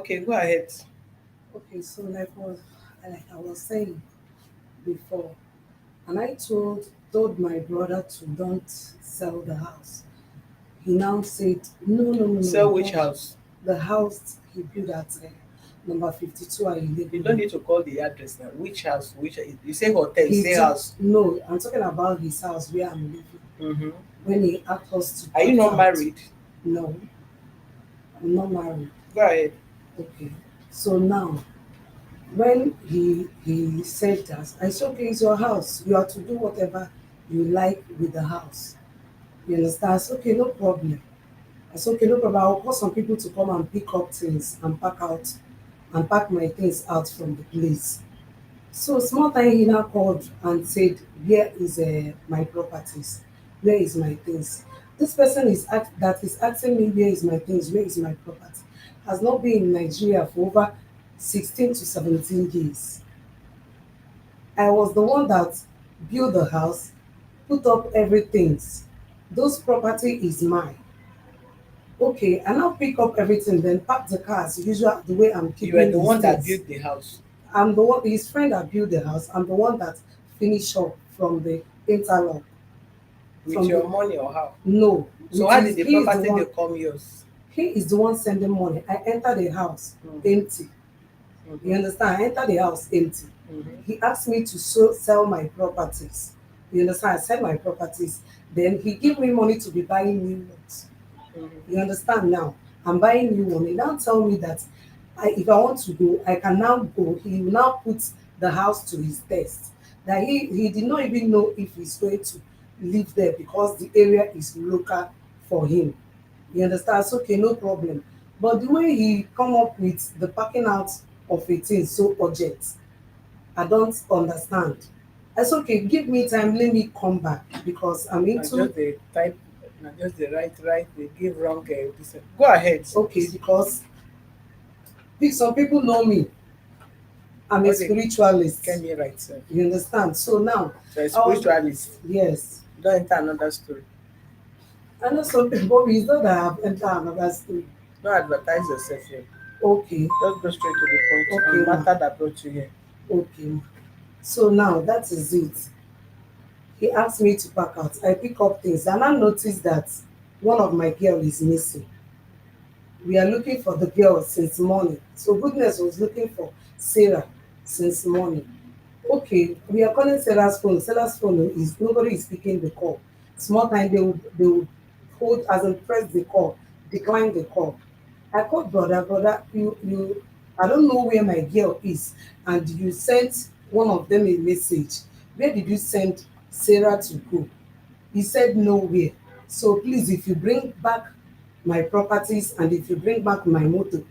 Okay, go ahead. Okay, so like I was saying before, and I told my brother to don't sell the house. He now said, no, no, no, no, Sell which don't. house? The house he built at number 52 I live You don't in. need to call the address now. Which house? Which you say hotel? You He say took, house. no, I'm talking about his house where I'm living. Mm-hmm. When he asked us to Are you pack not out, married? no, I'm not married. Go ahead. Okay. So now, when he said that, I said, okay, it's your house. You are to do whatever you like with the house. You understand? I said, okay, no problem. I said, okay, no problem. I'll call some people to come and pick up things and pack out and pack my things out from the place. So small time he now called and said, where is my properties? Where is my things? This person that is asking me where is my things, where is my property, has not been in Nigeria for over 16 to 17 years. I was the one that built the house, put up everything. Those property is mine. Okay, I now pick up everything, then pack the car as usual the way I'm You are keeping the his one that things. built the house I'm the one, his friend that built the house. I'm the one that finished up from the interlock. with From your the money or how? no, So with how did the he is the property one. become yours? He is the one sending money. I enter the house Mm-hmm. empty. You Mm-hmm. understand? I enter the house empty. Mm-hmm. He asked me to sell my properties. You understand? I sell my properties. Then he give me money to be buying new ones. Mm-hmm. You understand now? I'm buying new one. He now tell me that if I want to go, I can now go. He will now put the house to his test. That he did not even know if he's going to live there because the area is local for him. You understand? It's okay, no problem. But the way he come up with the parking out of a thing so urgent, I don't understand. It's okay, give me time, let me come back because I'm Now just into the type, now just the right, they give wrong. This. Go ahead. okay because some people know me. I'm a What they get spiritualist. me right, sir. You understand? So now, So a I was spiritualist. yes. Don't enter another story. I know some people, it's not that I have entered another story. Don't advertise yourself here. Okay, Just go straight to the point okay, on ma. matter that brought you here. Okay, ma. So now that is it. He asked me to pack out. I pick up things and I noticed that one of my girl is missing. We are looking for the girl since morning. So goodness was looking for Sarah since morning. Okay, we are calling Sarah's phone. Sarah's phone is nobody is picking the call. Small time they will hold as in press the call, decline the call. I called brother, you I don't know where my girl is, and you sent one of them a message. Where did you send Sarah to go? He said nowhere. So please, if you bring back my properties and if you bring back my motor,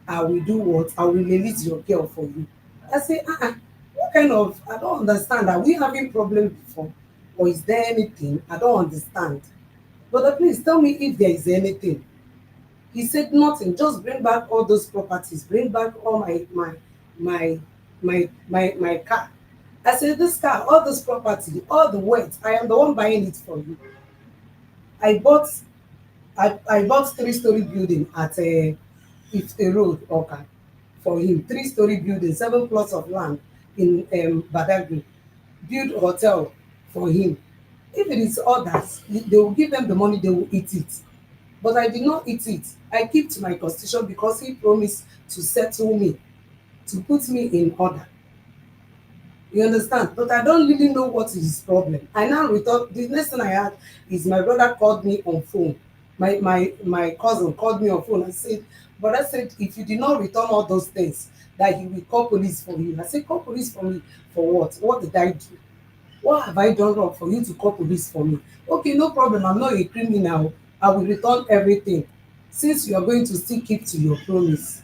I will do what? I will release your girl for you. I say, what kind of, I don't understand. Are we having problem before? Or is there anything? I don't understand. But please tell me if there is anything. He said nothing. Just bring back all those properties. Bring back all my my car. I said, this car, all this property, all the words, I am the one buying it for you. I bought I bought three-story building at if a road okay for him. Three-story building, 7 plots of land in Badagry. Build hotel for him. If it is others, they will give them the money, they will eat it. But I did not eat it. I keep to my constitution because he promised to settle me, to put me in order. You understand? But I don't really know what is his problem. I now return. The next thing I had is my brother called me on phone. My cousin called me on phone and said, brother said, if you did not return all those things, that he will call police for you. I said, call police for me for what? What did I do? What have I done wrong for you to call police for me? Okay, no problem. I'm not a criminal. I will return everything. Since you are going to still keep to your promise,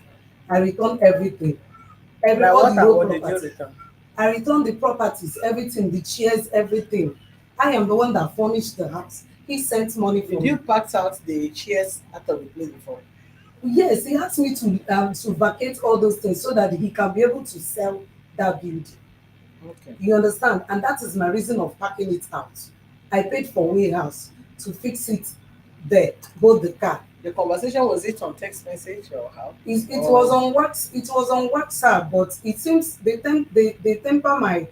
I return everything. Now All what the and whole what did you property. return? I return the properties, everything, the chairs, everything. I am the one that furnished the house. He sent money Did from. you pack out the chairs out of the place before? Yes, he asked me to vacate all those things so that he can be able to sell that building. Okay. You understand? And that is my reason of packing it out. I paid for warehouse to fix it there, both the car. The conversation, was it on text message or how? It was Or on it was on WhatsApp, but it seems they temper my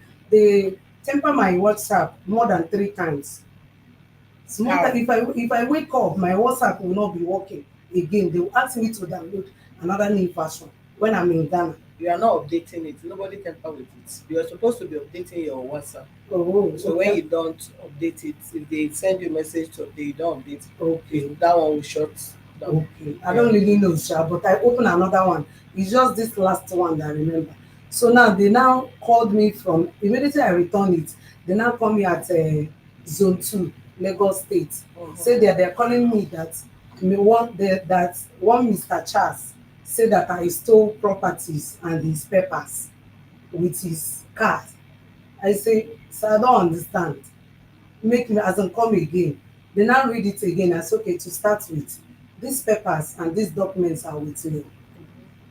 WhatsApp more than 3 times. Small time, how? if I wake up, my WhatsApp will not be working again. They will ask me to download another new version when I'm in Ghana. You are not updating it. Nobody tamper with it. You are supposed to be updating your WhatsApp. Oh, So when okay, you don't update it, if they send you a message to update, you don't update okay, it, that one will shut down. okay. I Yeah. don't really know, sha, but I open another one. It's just this last one that I remember. So now they now called me from immediately I return it. They now call me at Zone 2, Lagos State. Say Mhm. they're calling me that that one Mr. Charles say that I stole properties and his papers with his car. I say, sir, I don't understand. Make me as in come again. They now read it again. I say, okay, to start with, these papers and these documents are with me.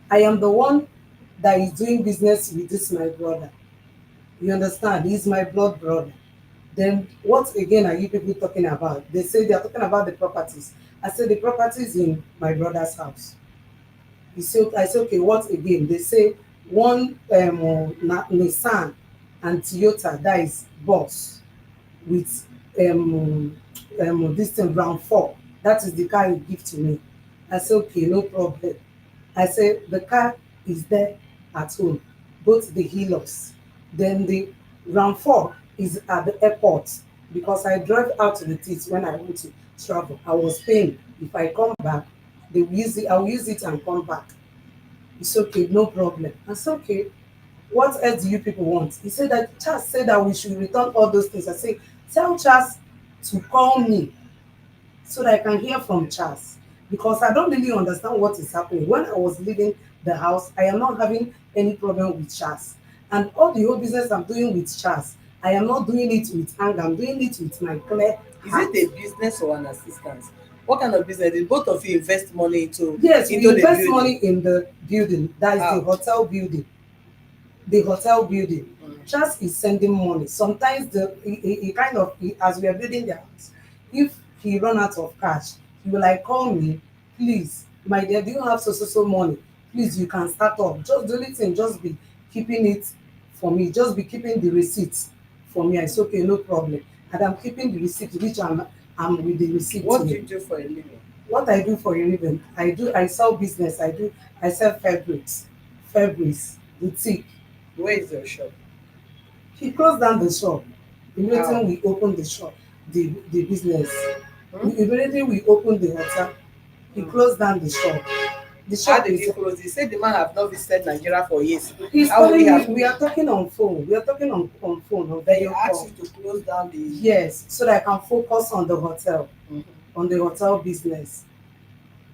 I am the one that is doing business with this my brother. You understand? He's my blood brother. Then what again are you people talking about? They say they are talking about the properties. I say the properties in my brother's house. You say, I say, okay, what again? They say one Nissan and Toyota, that is boss, with this thing round four. That is the car you give to me. I say, okay, no problem. I say the car is there at home, both the Hilux. Then the round four is at the airport because I drive out to the teeth when I want to travel. I was paying. If I come back, they will use it, I will use it and come back. It's okay, no problem. I said, okay, what else do you people want? He said that Charles said that we should return all those things. I say, tell Charles to call me so that I can hear from Charles because I don't really understand what is happening. When I was leaving the house, I am not having any problem with Charles. And all the whole business I'm doing with Charles, I am not doing it with anger. I'm doing it with my clear Is it heart. a business or an assistance? What kind of business? Did both of you invest money Yes, we into the invest building? money in the building. That is the How? hotel building. The hotel building. Mm. Charles is sending money. Sometimes he kind of as we are building the house, if he run out of cash, he will like call me, please, my dear, do you have so money? Please, you can start up. Just the only thing, just be keeping it for me. Just be keeping the receipts for me. I say okay, no problem. And I'm keeping the receipt, which I'm with the receipt What do here. you do for a living? What I do for a living, I sell business. I sell fabrics, boutique. Where is your shop? He closed down the shop. Immediately How? we opened the shop, the business. Hmm? Immediately we opened the hotel. He Hmm. closed down the shop. The How shop did he is. close? He said the man have not visited Nigeria for years. He's How will he calling me. have? We are talking on phone. We are talking on phone, on Then he video asked call. you to close down the. Yes, so that I can focus Mhm. on the hotel business.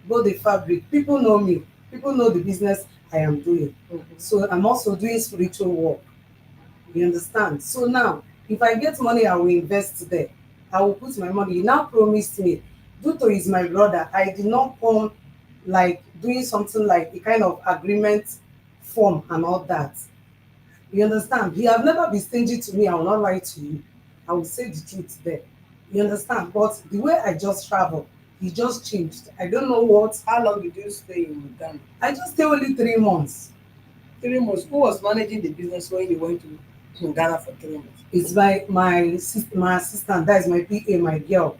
Both the fabric. People know me. People know the business I am doing. Mhm. So I'm also doing spiritual work. You understand? So now, if I get money, I will invest there. I will put my money. He now promised me, due to he's my brother, I did not come like doing something like a kind of agreement form and all that. You understand? He have never been stingy to me. I will not lie to you. I will say the truth there. You understand? But the way I just travel, he just changed. I don't know what. How long did you stay in Ghana? I just stay only 3 months. 3 months. Who was managing the business when you went to Ghana for 3 months? It's my assistant. That is my PA, my girl.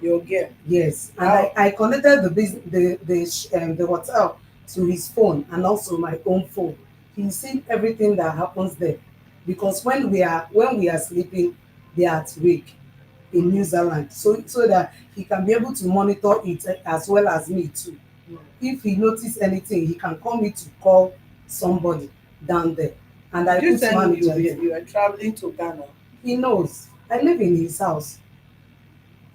Your girl. Yes, and How? I connected the hotel to his phone and also my own phone. He's seen everything that happens there, because when we are sleeping, they are at wake in New Zealand, so that he can be able to monitor it as well as me too. Mm. If he notice anything, he can call me to call somebody down there, and Did I you put tell him manager there. you were traveling to Ghana? He knows I live in his house.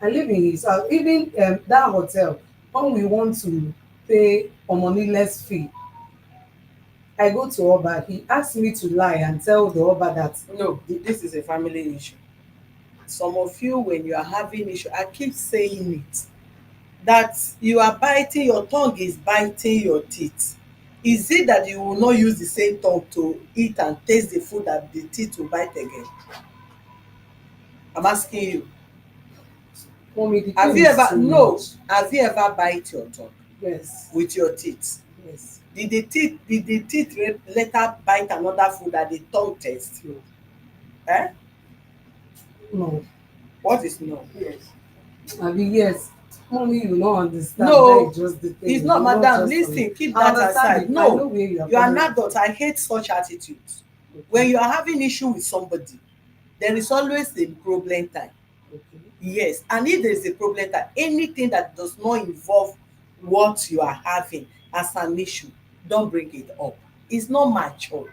I live in his house. Even that hotel, when we want to pay a moneyless fee, I go to Oba. He asked me to lie and tell the Oba that No, the, this is a family issue. Some of you, when you are having issue, I keep saying it, that you are biting, your tongue is biting your teeth. Is it that you will not use the same tongue to eat and taste the food that the teeth will bite again? I'm asking you. Mommy, the Have pain you is ever too no? much. Have you ever bite your tongue Yes, with your teeth? yes. Did the teeth later bite another food that the tongue taste? No, Eh? no. What is no? Yes. I mean, yes. Mommy, you don't understand. That is No, just the it's thing. not, You not madam. just on it. Listen, keep I that understand aside. it. I know No, where you are you are an coming adult. from. I hate such attitudes. When Okay, you are having issue with somebody, there is always a problem time. okay. Yes, and if there is a problem time, anything that does not involve what you are having as an issue, don't bring it up. It's not matured.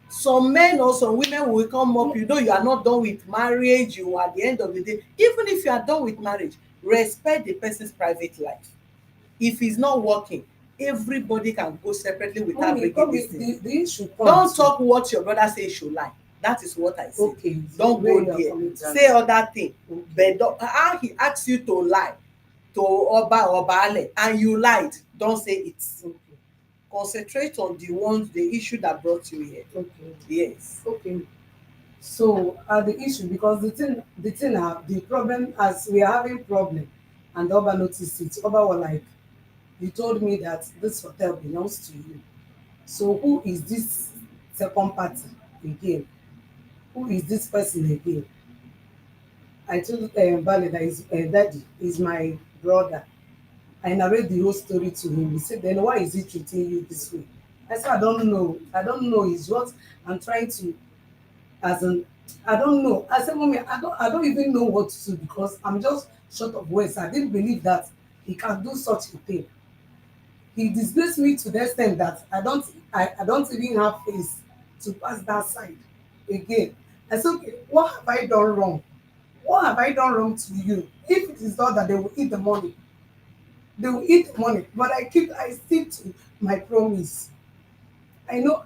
Some men or some women will come up, you know, you are not done with marriage, you are at the end of the day, even if you are done with marriage, respect the person's private life. If it's not working, everybody can go separately without Mommy, bringing mommy, this thing. the issue Don't comes to, talk what your brother say you should lie. That is what I said. okay, Don't where go you are there, coming to. say other thing. Okay, But don't, how he asks you to lie to oba or baale and you lied, don't say it. okay, Concentrate on the ones, the issue that brought you here. okay, Yes. okay. So the issue, because the problem, as we are having problem, and Oba noticed it. Oba was like, you told me that this hotel belongs to you. So who is this second party again? Who is this person again? I told Bale that his daddy is my brother. I narrate the whole story to him. He said, then why is he treating you this way? I said, I don't know. I don't know. It's what I'm trying to, as in, I don't know. I said, Mommy, I don't even know what to do because I'm just short of words. I didn't believe that he can do such a thing. He disgraced me to the extent that I don't even have face to pass that side again. I said, okay, what have I done wrong? What have I done wrong to you? If it is not that they will eat the money, they will eat the money. But I stick to my promise. I know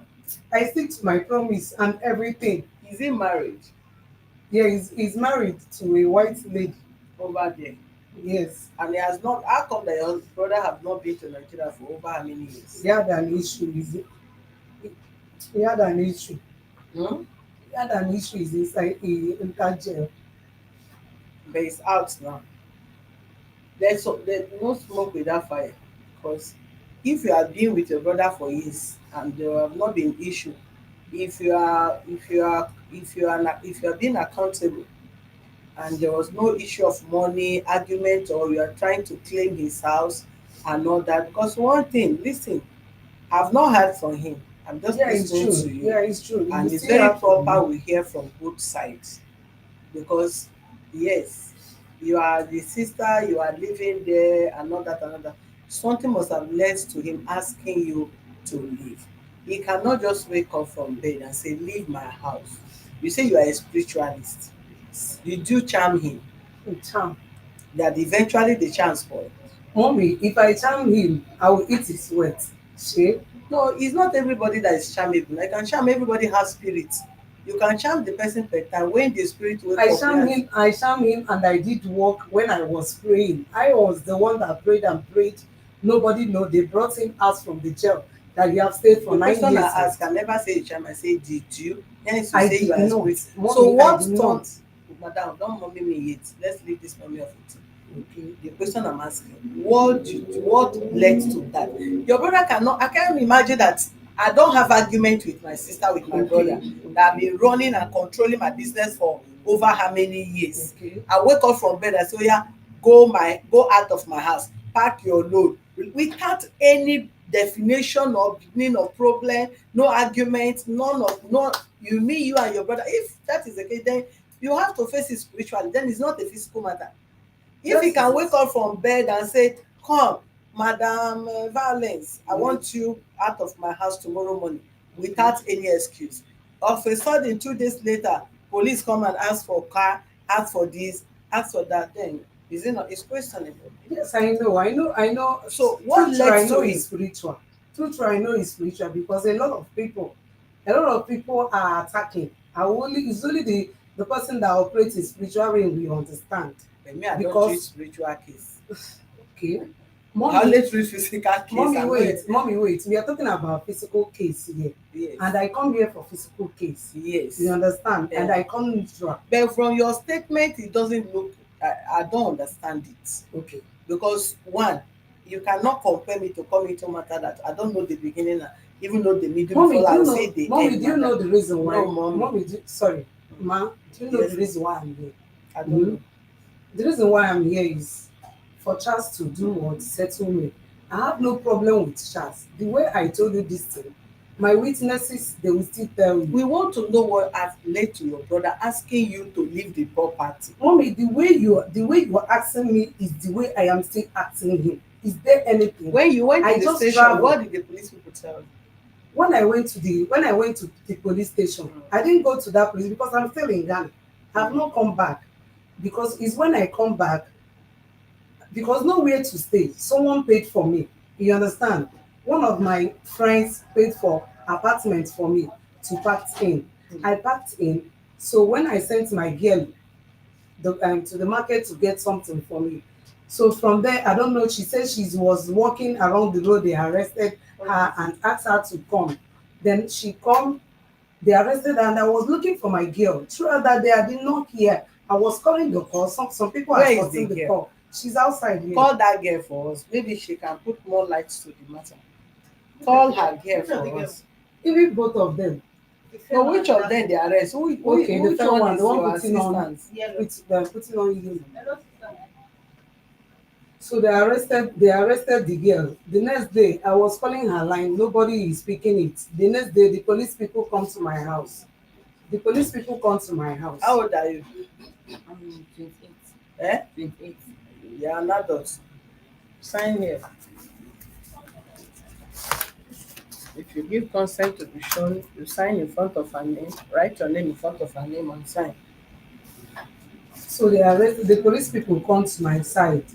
I stick to my promise and everything. Is he married Yeah, he's married to a white lady. over there? Yes. And he has not, how come that your brother have not been to Nigeria for over how many years? He had an issue. He had an issue. Hmm? He had an issue is inside in that jail. But it's out now. There's no smoke without fire. Because if you have been with your brother for years and there have not been issue, if you are being accountable and there was no issue of money argument or you are trying to claim his house and all that, because one thing, listen, I've not heard from him, I'm just Yeah, it's listening to true. you, Yeah, it's true. You and it's still very have from proper me. we hear from both sides. Because yes, you are the sister, you are living there and all that and all that, something must have led to him asking you to leave. He cannot just wake up from bed and say leave my house. You say you are a spiritualist, did you charm him Charm. that eventually the charm spoil? Mommy, if I charm him, I will eat his sweat. See? No, it's not everybody that is charmable. I can charm, everybody has spirit. You can charm the person per time when the spirit wake up he has. I charm him, and I did work when I was praying. I was the one that prayed and prayed. Nobody know. They brought him out from the jail that he have stayed for The nine question I years in. ask, I never say you charm, I say did you? Hence you I say you did are a not. spirit. So Mommy, I what did turn, not. madam, don't mommy me yet. Let's leave this mommy of it. Okay. The question I'm asking, what led to that? Your brother cannot, I can't imagine that I don't have argument with my sister, with my brother, Okay. that I've been running and controlling my business for over how many years. Okay. I wake up from bed and say, oh yeah, go out of my house, pack your load, without any definition or beginning of problem, no argument, none of, no, you and your brother. If that is the case, then you have to face it spiritually, then it's not a physical matter. If he That is can it. wake up from bed and say, come, madam Valence, I Yes. want you out of my house tomorrow morning, Okay. without any excuse. Of a sudden 2 days later, police come and ask for car, ask for this, ask for that, then is it not, it's questionable. Yes, I know. I know. I know. So what True, true. led I to know it's him? spiritual. True, true. I know it's spiritual because a lot of people are attacking. It's only the person that operates in spiritual realm we understand. But me, I don't treat Because spiritual case. okay, I mommy, only treat physical case. mommy, I'm not. wait, mommy, wait. We are talking about physical case here, Yes, and I come here for physical case. You yes. understand? And Eh. I come neutral. But from your statement, it doesn't look I don't understand it. Okay. Because one, you cannot compel me to come into matter that I don't know the beginning and even know the middle Mommy, before do I you will say know? the Mommy, end, do you know madam. the reason why? No, mommy. Mommy, sorry, ma. Do you know the Yes, reason why I'm here? I don't Hmm? know. The reason why I'm here is for Charles to do what settle me. I have no problem with Charles. The way I told you this thing, my witnesses they will still tell you. We want to know what has led to your brother asking you to leave the property. Mommy, the way you are asking me is the way I am still asking him. Is there anything? When you went to I the just station, traveled. what did the police people tell you? When I went to the police station, I didn't go to that place because I'm still in Ghana. I've not come back because it's when I come back because nowhere to stay. Someone paid for me. You understand? One of my friends paid for apartment for me to pack in. I packed in. So when I sent my girl to the market to get something for me. So from there, I don't know, she said she was walking around the road, they arrested her and asked her to come. Then she come, they arrested her and I was looking for my girl. Throughout that day, I did not hear. I was calling the call. Some people are Where is the sorting the girl? call. She's outside here. Call that girl for us. Maybe she can put more light to the matter. Call her girl for us. Even both of them. So which of them they arrest? Okay, the Which fair one one, is the one your putting on assistant? putting on you. So they arrested the girl. The next day, I was calling her line. Nobody is picking it. The next day, the police people come to my house. The police people come to my house. How old are you? I'm 28. Eh? 28. You are an adult. Sign here. If you give consent to be shown, you sign in front of her name, write your name in front of her name and sign. So the police people come to my side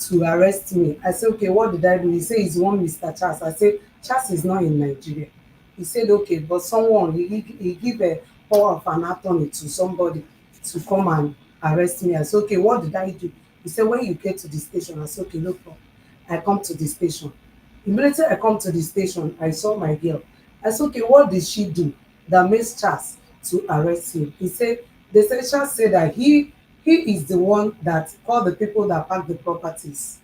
to arrest me. I said, okay, what did I do? He said he's one Mr. Charles. I said, Charles is not in Nigeria. He said, okay, but someone, he give a power of an attorney to somebody to come and arrest me. I said, okay, what did I do? He said, when you get to the station, I said, okay, no problem. I come to the station. Immediately I come to the station, I saw my girl. I said, okay, what did she do that makes Charles to arrest him? He said, they said Charles said that he is the one that called the people that pack the properties.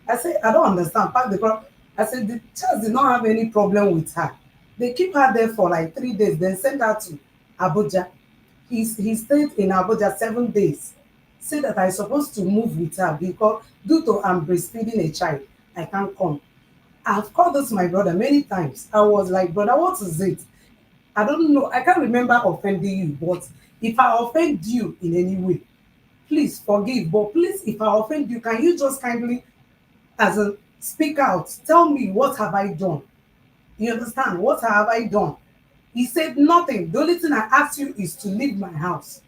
I said, I don't understand. Pack the property. I said, the Charles did not have any problem with her. They keep her there for like 3 days, then send her to Abuja. He stayed in Abuja 7 days. Said that I supposed to move with her because due to I'm breastfeeding a child, I can't come. I've called this my brother many times. I was like, brother, what is it? I don't know. I can't remember offending you, but if I offend you in any way, please forgive. But please, if I offend you, can you just kindly, as a speak out, tell me what have I done? You understand? What have I done? He said nothing. The only thing I asked you is to leave my house.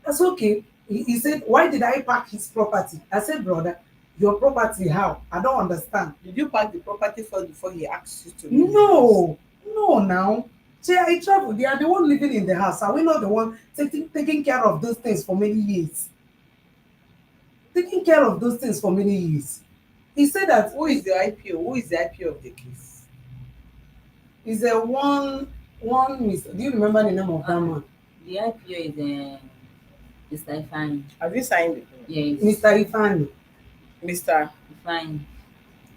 That's okay. He said, why did I pack his property? I said, brother, your property how? I don't understand. Did you pack the property first before he asked you to leave? No, no, now. Say I travel. They are the one living in the house. Are we not the one taking care of those things for many years? Taking care of those things for many years. He said that Who is the IPO? Who is the IPO of the case? is a one Mr. Do you remember the name of that man? The IPO is Ifeanyi. Have you signed it? Yes. Mr. Ifeanyi. Mr. Ifeanyi.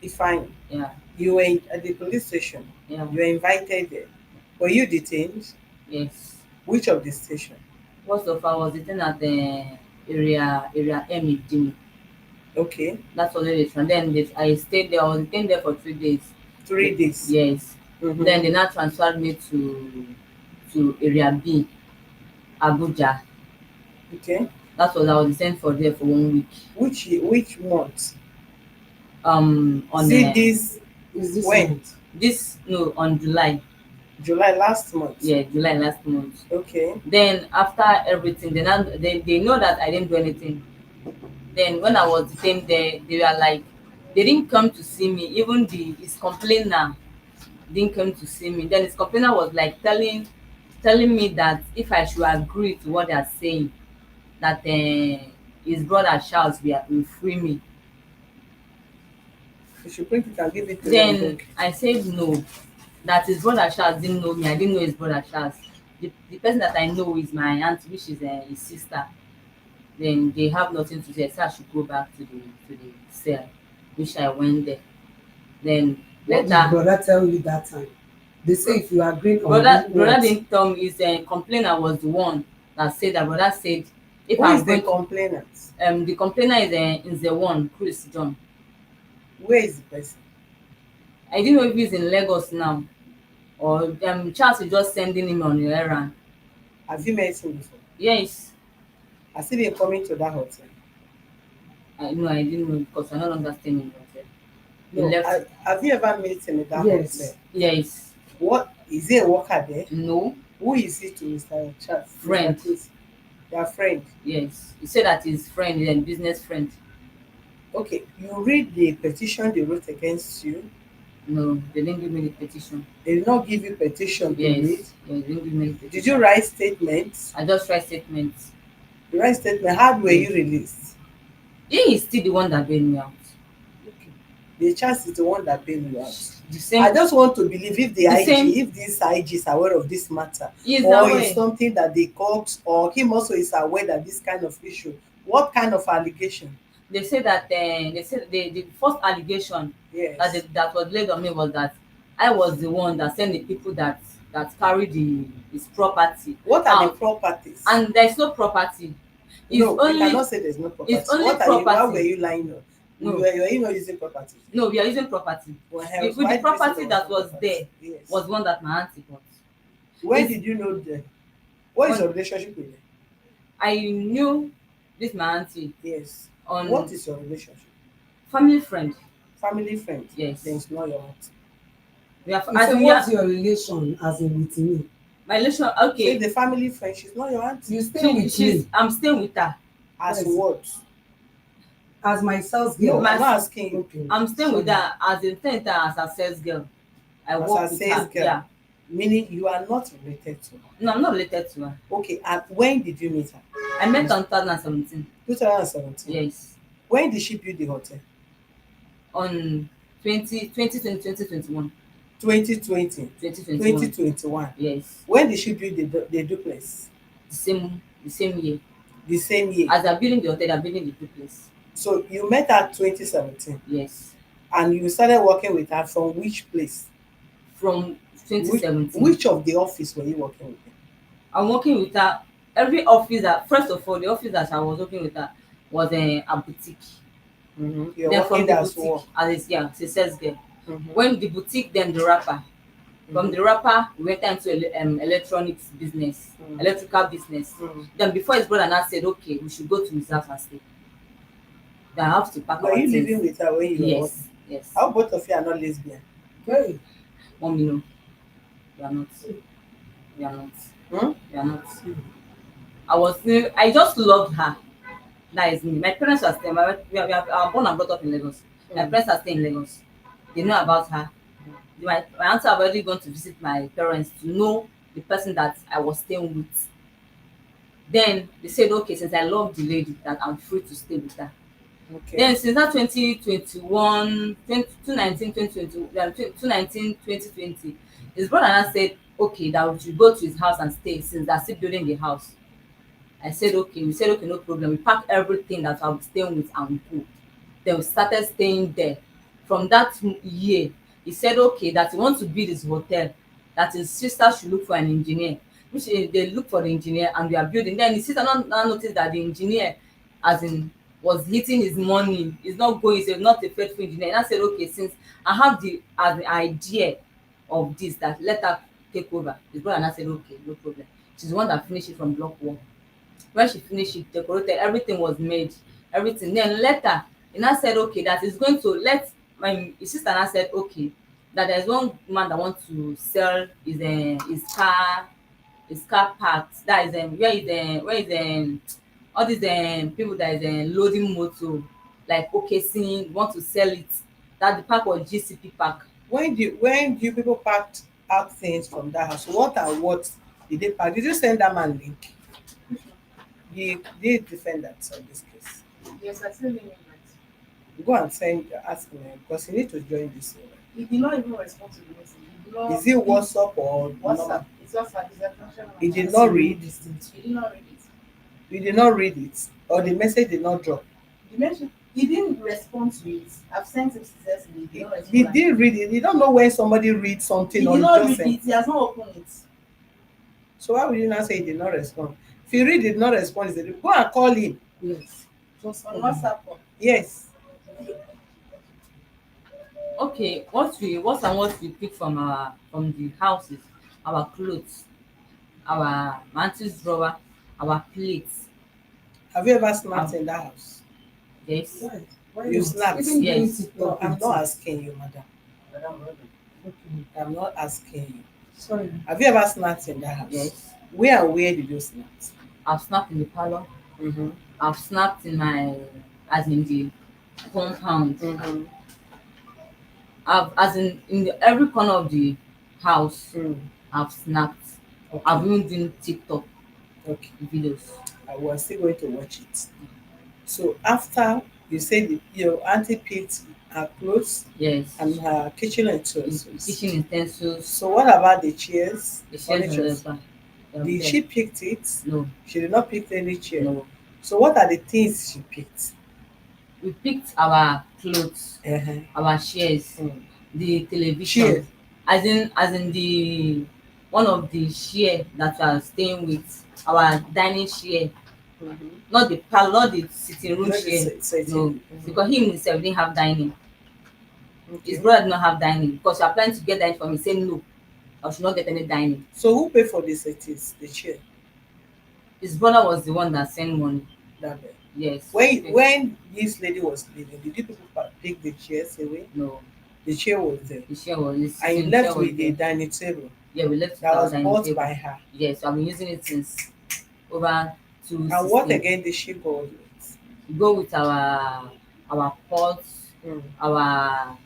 Ifeanyi. Yeah. You were at the police station. Yeah. You were invited there. Were you detained? Yes. Which of the station? First of all, I was detained at the area M in Jimmy. Okay. That's what it is. And then I stayed there. I was detained there for 3 days. 3 days. Yes. Mm-hmm. Then they now transferred me to area B, Abuja. Okay. That was I was detained for there for 1 week. Which month? On See this Is this when? month? this no on July. July last month. Yeah, July last month. Okay. Then after everything, they know that I didn't do anything. Then when I was detained there, they were like, they didn't come to see me. Even his complainer didn't come to see me. Then his complainer was like telling me that if I should agree to what they are saying, that his brother Charles will free me. You should print it and give it to Then them. I said no, that his brother Charles didn't know me. I didn't know his brother Charles. The person that I know is my aunt, which is his sister. Then they have nothing to say, so I should go back to the cell, which I went there. Then What did later, brother tell you that time? They say if you agree on brother what? didn't tell me. His complainer was the one that said that. Brother said if Who is I'm the going to complainant? the complainer is the one, Chris John. Where is the person? I didn't know if he's in Lagos now or Charles is just sending him on an errand. Have you met him before? Yes, Has he been coming to that hotel? I know. I didn't know because I no longer staying in the hotel. He No. left. Have you ever met him in that Yes. hotel? Yes. What is he a worker there? No. Who is he to Mr. Charles? Friend. Mr. Chris? Their friend. Yes. He said that his friend is a business friend. Okay, you read the petition they wrote against you. No, they didn't give me the petition. They did not give you petition to read. Yes. They didn't give me the petition. Did you write statements? I just write statements. You write statement. How were Yes. you released? He is still the one that bailed me out. Okay. The chance is the one that bailed you out. The same. I just want to believe if the IG, same. if this IG is aware of this matter, He is or aware. it's something that they caught, or him also is aware that this kind of issue. What kind of allegation? They say that they said the first allegation Yes. that was laid on me was that I was the one that sent the people that carried his property. What are the out. properties? And there's no property. It's no, only, you cannot say there's no property. it's only What are you? Why property. were you lying on? No. You not using property. No, we are using property. Well, With why the did you say property there that no was property? there Yes. was one that my auntie bought. When It's- did you know them? What is On- your relationship with them? I knew this my auntie Yes. on What is your relationship? family friend. Family friend. Yes. Then it's not your aunt. We are You say as we what's are your relation as in with me? my relation. So Okay, the family friend, she's not your aunt. You stay with me I'm staying with her. As Yes. what? as my sales No, girl. I'm not asking you. Okay. I'm staying with Sorry. her as a tenant, as a sales girl. I As work a with sales her. girl. Yeah. Meaning you are not related to her. No, I'm not related to her. Okay, and when did you meet her? I met her in 2017. 2017. Yes. When did she build the hotel? On 2021. 2020. 2021. 2021. Yes. When did she build the duplex? The same year. The same year. As they're building the hotel, they're building the duplex. So you met her 2017 Yes. and you started working with her from which place? From 2017. Which of the office were you working with? I'm working with her. Every office that, first of all, the office that I was working with her was a boutique. You're Then from working the there as boutique, well. as a sales girl. Mhm. When the boutique, then the rapper. From the rapper, we went into electronics business, electrical business. Then before his brother now said, okay, we should go to his house and stay. Then I have to pack Were our you things. living with her when you were Yes, working? yes. How both of you are not lesbian? Hey, Mommy, no. We are not. We are not. Hmm? We are not. I just loved her. That is me. My parents are staying. We are born and brought up in Lagos. My parents are staying in Lagos. They know about her. My auntie have already gone to visit my parents to know the person that I was staying with. Then they said, okay, since I love the lady, that I'm free to stay with her. Okay. Then since that 2021, 2019, 2020, his brother now said, okay, that we should go to his house and stay since they're still building the house. I said, okay. We said, okay, no problem. We packed everything that I'll be staying with and we go. Then we started staying there. From that year, he said, okay, that he wants to build his hotel, that his sister should look for an engineer, which they look for the engineer and we are building. Then his sister now noticed that the engineer, as in, was hitting his money. He's not going, he's not a faithful engineer. And I said, okay, since I have the idea of this, that let her take over. His brother and I said, okay, no problem. She's the one that finished it from block 1. When she finished it, decorated, everything was made, everything. Then later, he now said, okay, that is going to let his sister now said, okay, that there's one man that wants to sell his car parts. That is where is all these people that is loading motor, like OKC, want to sell it. That the park was GCP park. When do you people packed out things from that house? What and what did they pack? Did you send that man link? The defendants on this case. Yes, I sent him a Go and ask him because he need to join this. He did not even respond to the message. He did not, Is it WhatsApp or WhatsApp? It's WhatsApp. It's a function. He did not read. He did not read it. You did not read it, or the message did not drop. You mentioned he didn't respond to it. I've sent him successfully. He did not He respond. did read it. You don't know when somebody reads something He or did he not just read sent. it. He has not opened it. So why would you not say he did not respond? If you read did not respond, he said, go and call him. Yes. Just On call him. WhatsApp. Yes. Okay, what we pick from the houses, our clothes, our mantis drawer, our plates. Have you ever snapped Our, in that house? yes, Why You not? snapped. Even doing Yes. No, TikTok I'm with not it. asking you, madam. Okay. I'm not asking you. Sorry. Have you ever snapped in that house? yes. Where and where did you snap? I've snapped in the parlor. Mm-hmm. I've snapped in my, as in the compound. Mm-hmm. As in every corner of the house. Mm. I've snapped. Okay. I've even done TikTok Okay. videos. I was still going to watch it. So after you said your auntie picked her clothes Yes. and her kitchen The utensils. kitchen utensils, So what about the chairs, the the chairs and furniture? the Did she pick it? No, She did not pick any chair. no. So what are the things she picked? We picked our clothes, Uh-huh. our chairs, Mm. the television, Chair. as in the one of the chair that we are staying with, our dining chair, Mm-hmm. not the parlor, not the sitting room Not the chair. setting. No, Mhm. because him himself didn't have dining. His Okay. brother did not have dining because we are planning to get dining for him. He said no, I should not get any dining. So who paid for the settings, the chair? His brother was the one that sent money. That way. Yes. When this lady was leaving, did you people take the chairs away? No, The chair was there. the chair was the And you sitting chair left was with the there. dining table Yeah, we left with that our was dining bought table. by her. Yes, I've been using it since over And what 2016. again did she go with? We go with our pots, Mm. our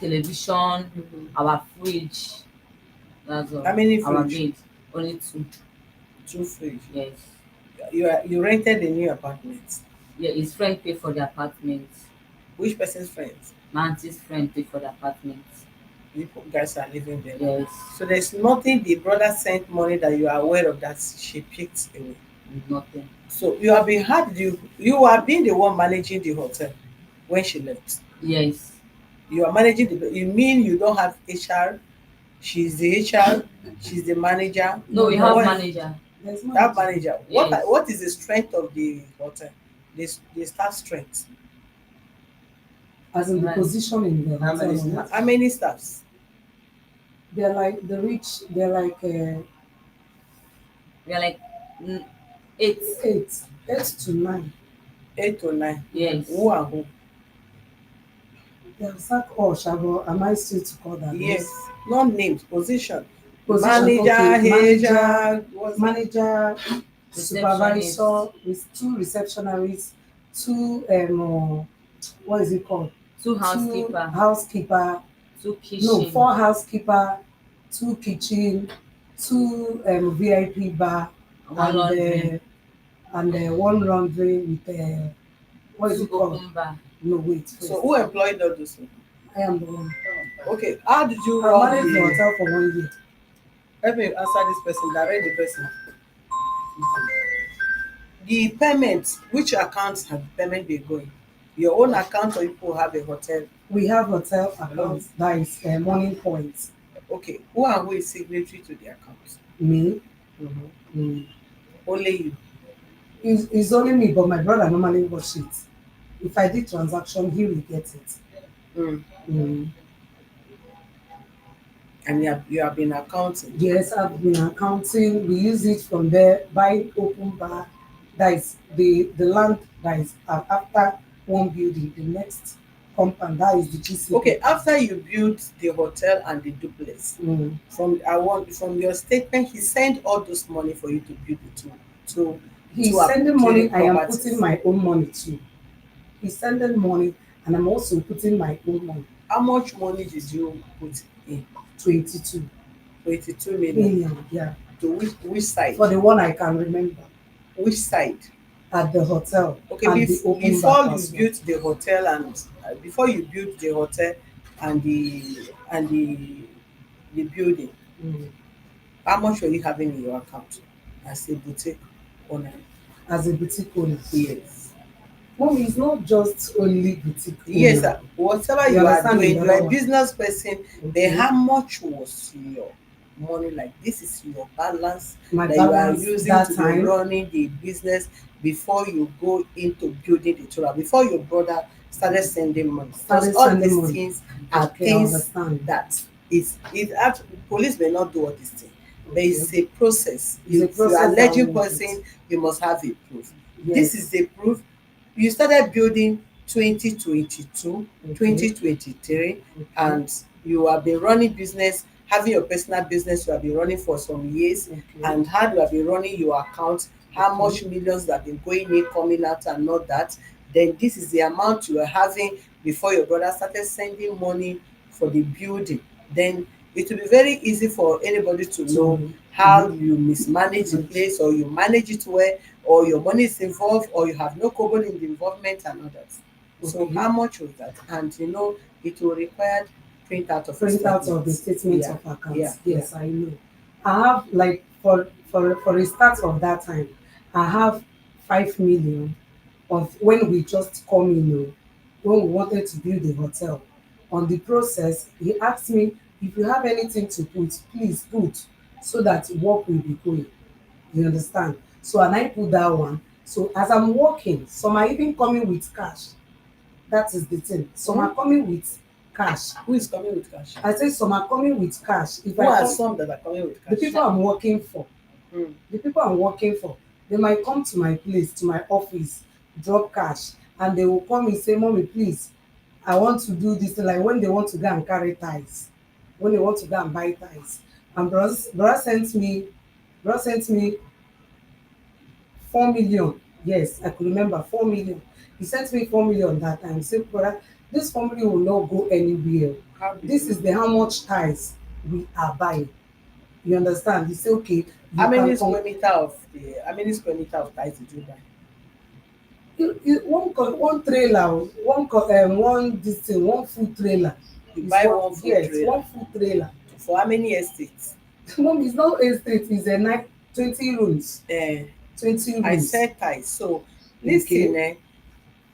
television, Mhm. our fridge. That's all. How many Our fridge? bed, only two. 2 fridge. Yes. You rented a new apartment. Yeah, his friend paid for the apartment. Which person's friends? My auntie's friend paid for the apartment. You guys are living there. Yes. So there's nothing the brother sent money that you are aware of that she picked away. Nothing. So you have been hard. You are being the one managing the hotel when she left. Yes. You are managing the. You mean you don't have HR? She's the HR. She's the manager. No, we No, have What- manager. There's That no. manager. Yes. What is the strength of the hotel? The staff strength. As in the Right. position in the How hotel. many, or what? how many staffs? They're like the rich. They're like We are like 8. 8 to 9. 8 to 9. Yes. Who and who? They're sack or Shabo. Am I still to call that? Yes. Not names. Position. Position, Manager, okay, HR. What's Manager, Receptionist. supervisor, with 2 receptionists, 2 what is it called? 2 2 housekeeper, housekeeper. 2 kitchen. No, 4 housekeeper, 2 kitchen, 2 VIP bar, 1 and laundry. 1 laundry with what is 2 it called? open bar. No, wait. First. So who employed all those people? I am the one. Okay. How did you I run managed the the? hotel for 1 year. Let me answer this person. Direct the person. The payment. Which accounts have payment been going? Your own account, or people have a hotel? We have hotel accounts that is Morning Point. Okay. Who and who is signatory to the account? Me. Mm-hmm. Only you. It's only me, but my brother normally watch it. If I did transaction, he will get it. Mm. And you have been accounting. Yes, I've been accounting. We use it from there, buy open bar. That is the land that is after one building, the next compound, that is the GC. Okay, after you built the hotel and the duplex, Mm. from your statement, he sent all those money for you to build the two. He's to sending money, I am properties. putting my own money too. He's sending money, and I'm also putting my own money. How much money did you put in? 22 22 million. million, yeah. To which side? For the one I can remember, Which side? at the hotel. Okay, and the open before bar you as well. built the hotel before you built the hotel and the building, Mm. how much were you having in your account as a boutique? owner. as a boutique owner. Yes. Mommy, it's not just only boutique Yes, owner. sir. Whatever You you are understand the doing, you are other a one? business person, then Okay. how much was your money, like this is your balance My that you are balance using that to be time. running the business before you go into building the total, before your brother started sending money. Because Started all sending these money. things are Okay, I things understand. that is it act police may not do all these things, but Okay. it's a process. It's a If you are process that we alleging will put. person, you must have a proof. This is Yes. the proof. You started building 2022, Okay. 2023, Okay. and you have been running business, having your personal business you have been running for some years, Okay. and how you have been running your account, how Okay. much millions that have been going in, coming out, and all that. Then this is the amount you are having before your brother started sending money for the building. Then it will be very easy for anybody to know To how you mismanage the manage. place, or you manage it well, or your money is involved, or you have no kobo in the involvement and others. So Okay. how much was that? And it will require printout of a Print out of the statement. statement Yeah, of yeah, accounts. yeah. Yes, I know. I have like for a start of that time, I have 5 million of when we just come in, when we wanted to build a hotel. On the process, he asked me if you have anything to put, please put so that work will be going. You understand? So and I put that one. So as I'm working, some are even coming with cash. That is the thing. Some Hmm? are coming with cash. Who is coming with cash? I say some are coming with cash. If Who I are come, some that are coming with the cash? people I'm working for, Hmm. the people I'm working for, they might come to my place, to my office, drop cash, and they will come and say, Mommy, please, I want to do this thing. Like when they want to go and carry ties, when they want to go and buy ties. And bros sent me 4 million. Yes, I could remember 4 million. He sent me 4 million that time. Say, brother, this 4 million will not go anywhere. How do you This know? is the how much ties we are buying. You understand? He say, okay, How you can many come. square meter of the how many square meter of tiles did you buy? One trailer, one this thing, one full trailer You is buy what? one full Yes, trailer. one full trailer. For how many estates? Mom, it's not estate. It's a 20 rooms. um 20 I rooms. said ties. So Okay. listen,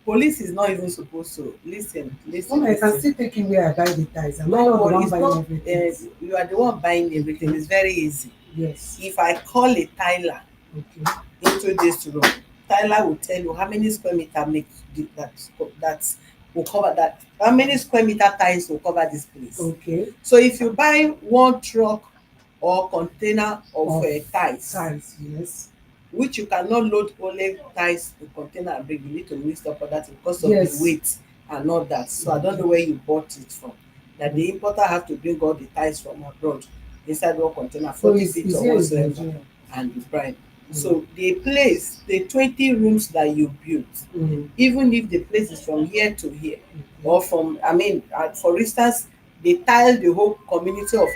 police is not even supposed to Mom, I can listen. still take you where I buy the ties. Am I Don't not the worry, one it's buying not everything? you are the one buying everything. Okay. It's very easy. Yes. If I call a tiler Okay. into this room, Tyler will tell you how many square meter that will cover that. How many square meter tiles will cover this place? Okay. So if you buy one truck or container of Of tiles, ties, yes. which you cannot load only tiles in container and bring, you need to mix up other things because of the Yes. weight and all that. So I don't Okay. know where you bought it from. That Mm. the importer have to bring all the tiles from abroad inside one container, So 40 feet it's or here in whatsoever, Nigeria. and you buy. Mm. So the place, the 20 rooms that you built, Mm. even if the place is from here to here, Okay. or from, I mean, for instance, they tile the whole community of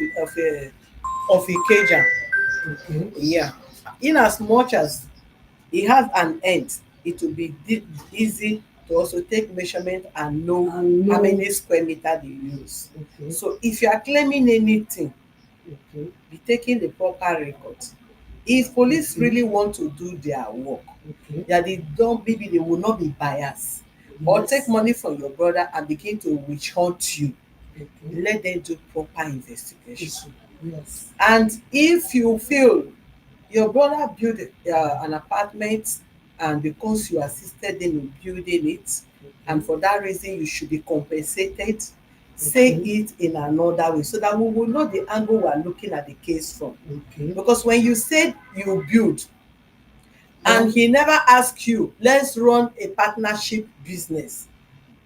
Ikeja. Okay. Yeah. In as much as e have an end, it will be easy to also take measurement and know And how no. many square meter they use. Okay. So if you are claiming anything, Okay. be taking the proper record. If police Okay. really want to do their work, Okay. that they don't, maybe they will not be biased or take Yes. money from your brother and begin to witch hunt you. Okay. Let them do proper investigation. Issue. Yes. And if you feel your brother built an apartment, and because you assisted them in building it, and Okay. for that reason you should be compensated, say Okay. it in another way so that we will know the angle we are looking at the case from. Okay. Because when you said you build and Well, he never ask you, let's run a partnership business,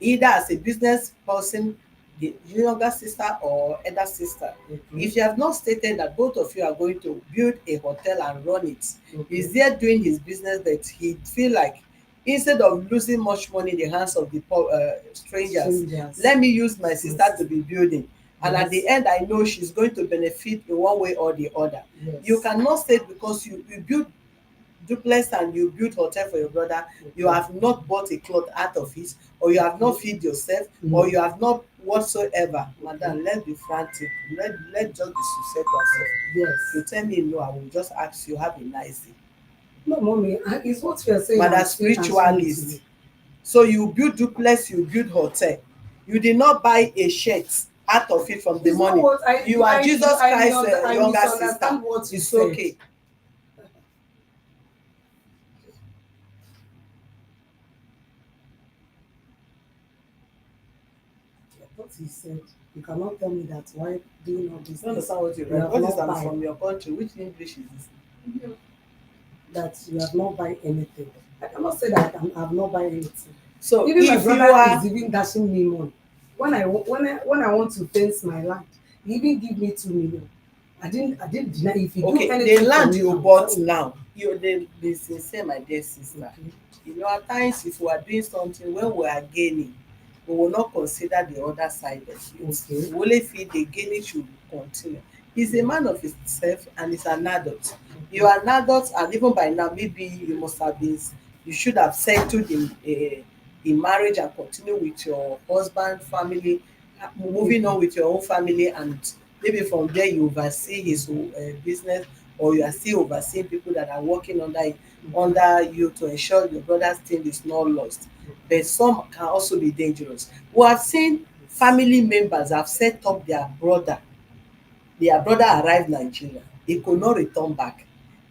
either as a business person, the younger sister or elder sister. okay. If you have not stated that both of you are going to build a hotel and run it, Okay. he's there doing his business, but he feel like instead of losing much money in the hands of the strangers, Strangers. let me use my sister Yes. to be building. And at the Yes. end, I know she's going to benefit in one way or the other. You Yes. cannot say because you build duplex and you build hotel for your brother, you Okay. have not bought a cloth out of it, or you have not Okay. feed yourself, or No. you have not whatsoever. Okay. Madam, let's be frantic. Let just be sincere to ourselves. If you Yes. tell me no, I will just ask you, have a nice day. No, mommy, it's what you're saying. Madam I'm saying to you. spiritualist. So you build duplex, you build hotel. You did not buy a shirt out of it from the It's not money. what You are Jesus Christ's I younger sister. misunderstand what you It's said. okay. I thought he said you cannot tell me that why doing all I this don't things understand what you you read. have What is not that buy from your country? Which English is this? that you have not buy anything. I cannot say that I have not buy anything. So Even my if you brother is are even dashing me money. When I want to fence my land, he even give me 2 million. I didn't deny. If you do okay, the anything for land me, you I will bought tell you. now, you dey be sincere, my dear sister. Okay. You know, at times if we are doing something when we are gaining, we will not consider the other side of it. Okay. We only feel the gaining should continue. He's a man of himself and he's an adult. You are an adult, and even by now maybe you must have been, you should have settled in marriage and continue with your husband family, moving on with your own family, and maybe from there you oversee his business, or you are still overseeing people that are working under you to ensure your brother's thing is not lost. But some can also be dangerous. We have seen family members have set up their brother arrived Nigeria, he could not return back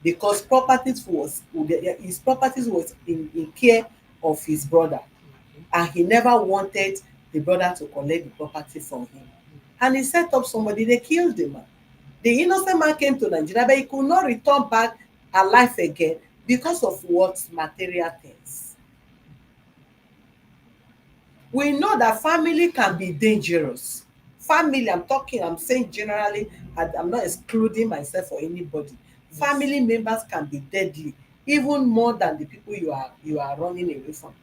because his properties was in care of his brother, and he never wanted the brother to collect the property from him. And he set up somebody, they killed the man. The innocent man came to Nigeria, but he could not return back alive again because of what? Material things. We know that family can be dangerous. Family, I'm saying generally, and I'm not excluding myself or anybody. Yes. Family members can be deadly, even more than the people you are running away from.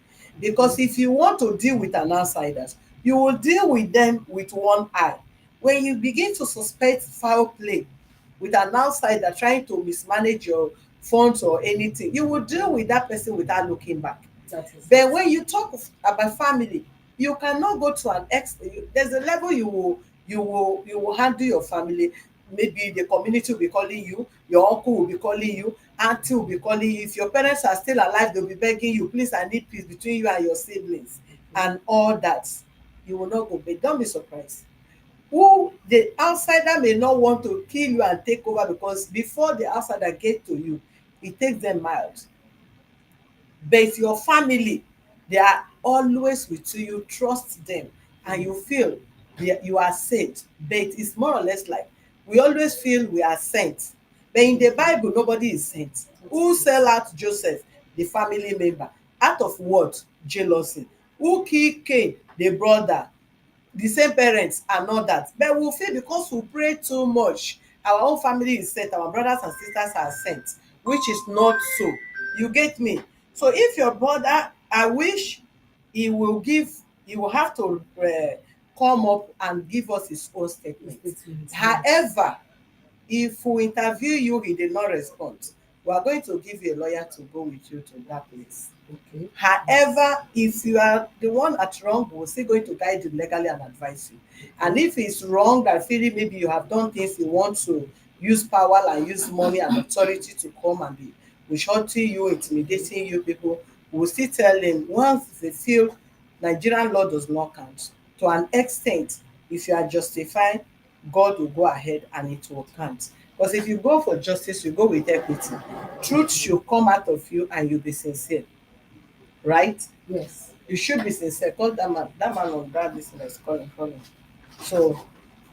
Because if you want to deal with an outsiders, you will deal with them with one eye. When you begin to suspect foul play with an outsider trying to mismanage your funds or anything, you will deal with that person without looking back. That is it. But when you talk about family, you cannot go to an there's a level you will handle your family. Maybe the community will be calling you, your uncle will be calling you, auntie will be calling you. If your parents are still alive, they'll be begging you, please, I need peace between you and your siblings, and all that. You will not go, but don't be surprised. Who the outsider may not want to kill you and take over, because before the outsider get to you, it takes them miles. But your family, they are always with you, you trust them, and you feel you are saved. But it's more or less like we always feel we are sent, but in the Bible nobody is sent. Who sell out Joseph, the family member? Out of what? Jealousy. Who kill Cain, the brother? The same parents and all that. But we feel because we pray too much, our own family is sent, our brothers and sisters are sent, which is not so. You get me? So if your brother, I wish he will have to come up and give us his own statement. Statement, yes. However, if we interview you, he did not respond, we are going to give you a lawyer to go with you to that place. Okay. However, if you are the one at wrong, we're still going to guide you legally and advise you. And if it's wrong that feeling maybe you have done things you want to use power and use money and authority to come and be shorting you, intimidating you people, we'll still tell them once they feel Nigerian law does not count. To an extent, if you are justified, God will go ahead and it will count. Because if you go for justice, you go with equity. Truth should come out of you and you'll be sincere, right? Yes. You should be sincere. Call that man on that listener is calling. So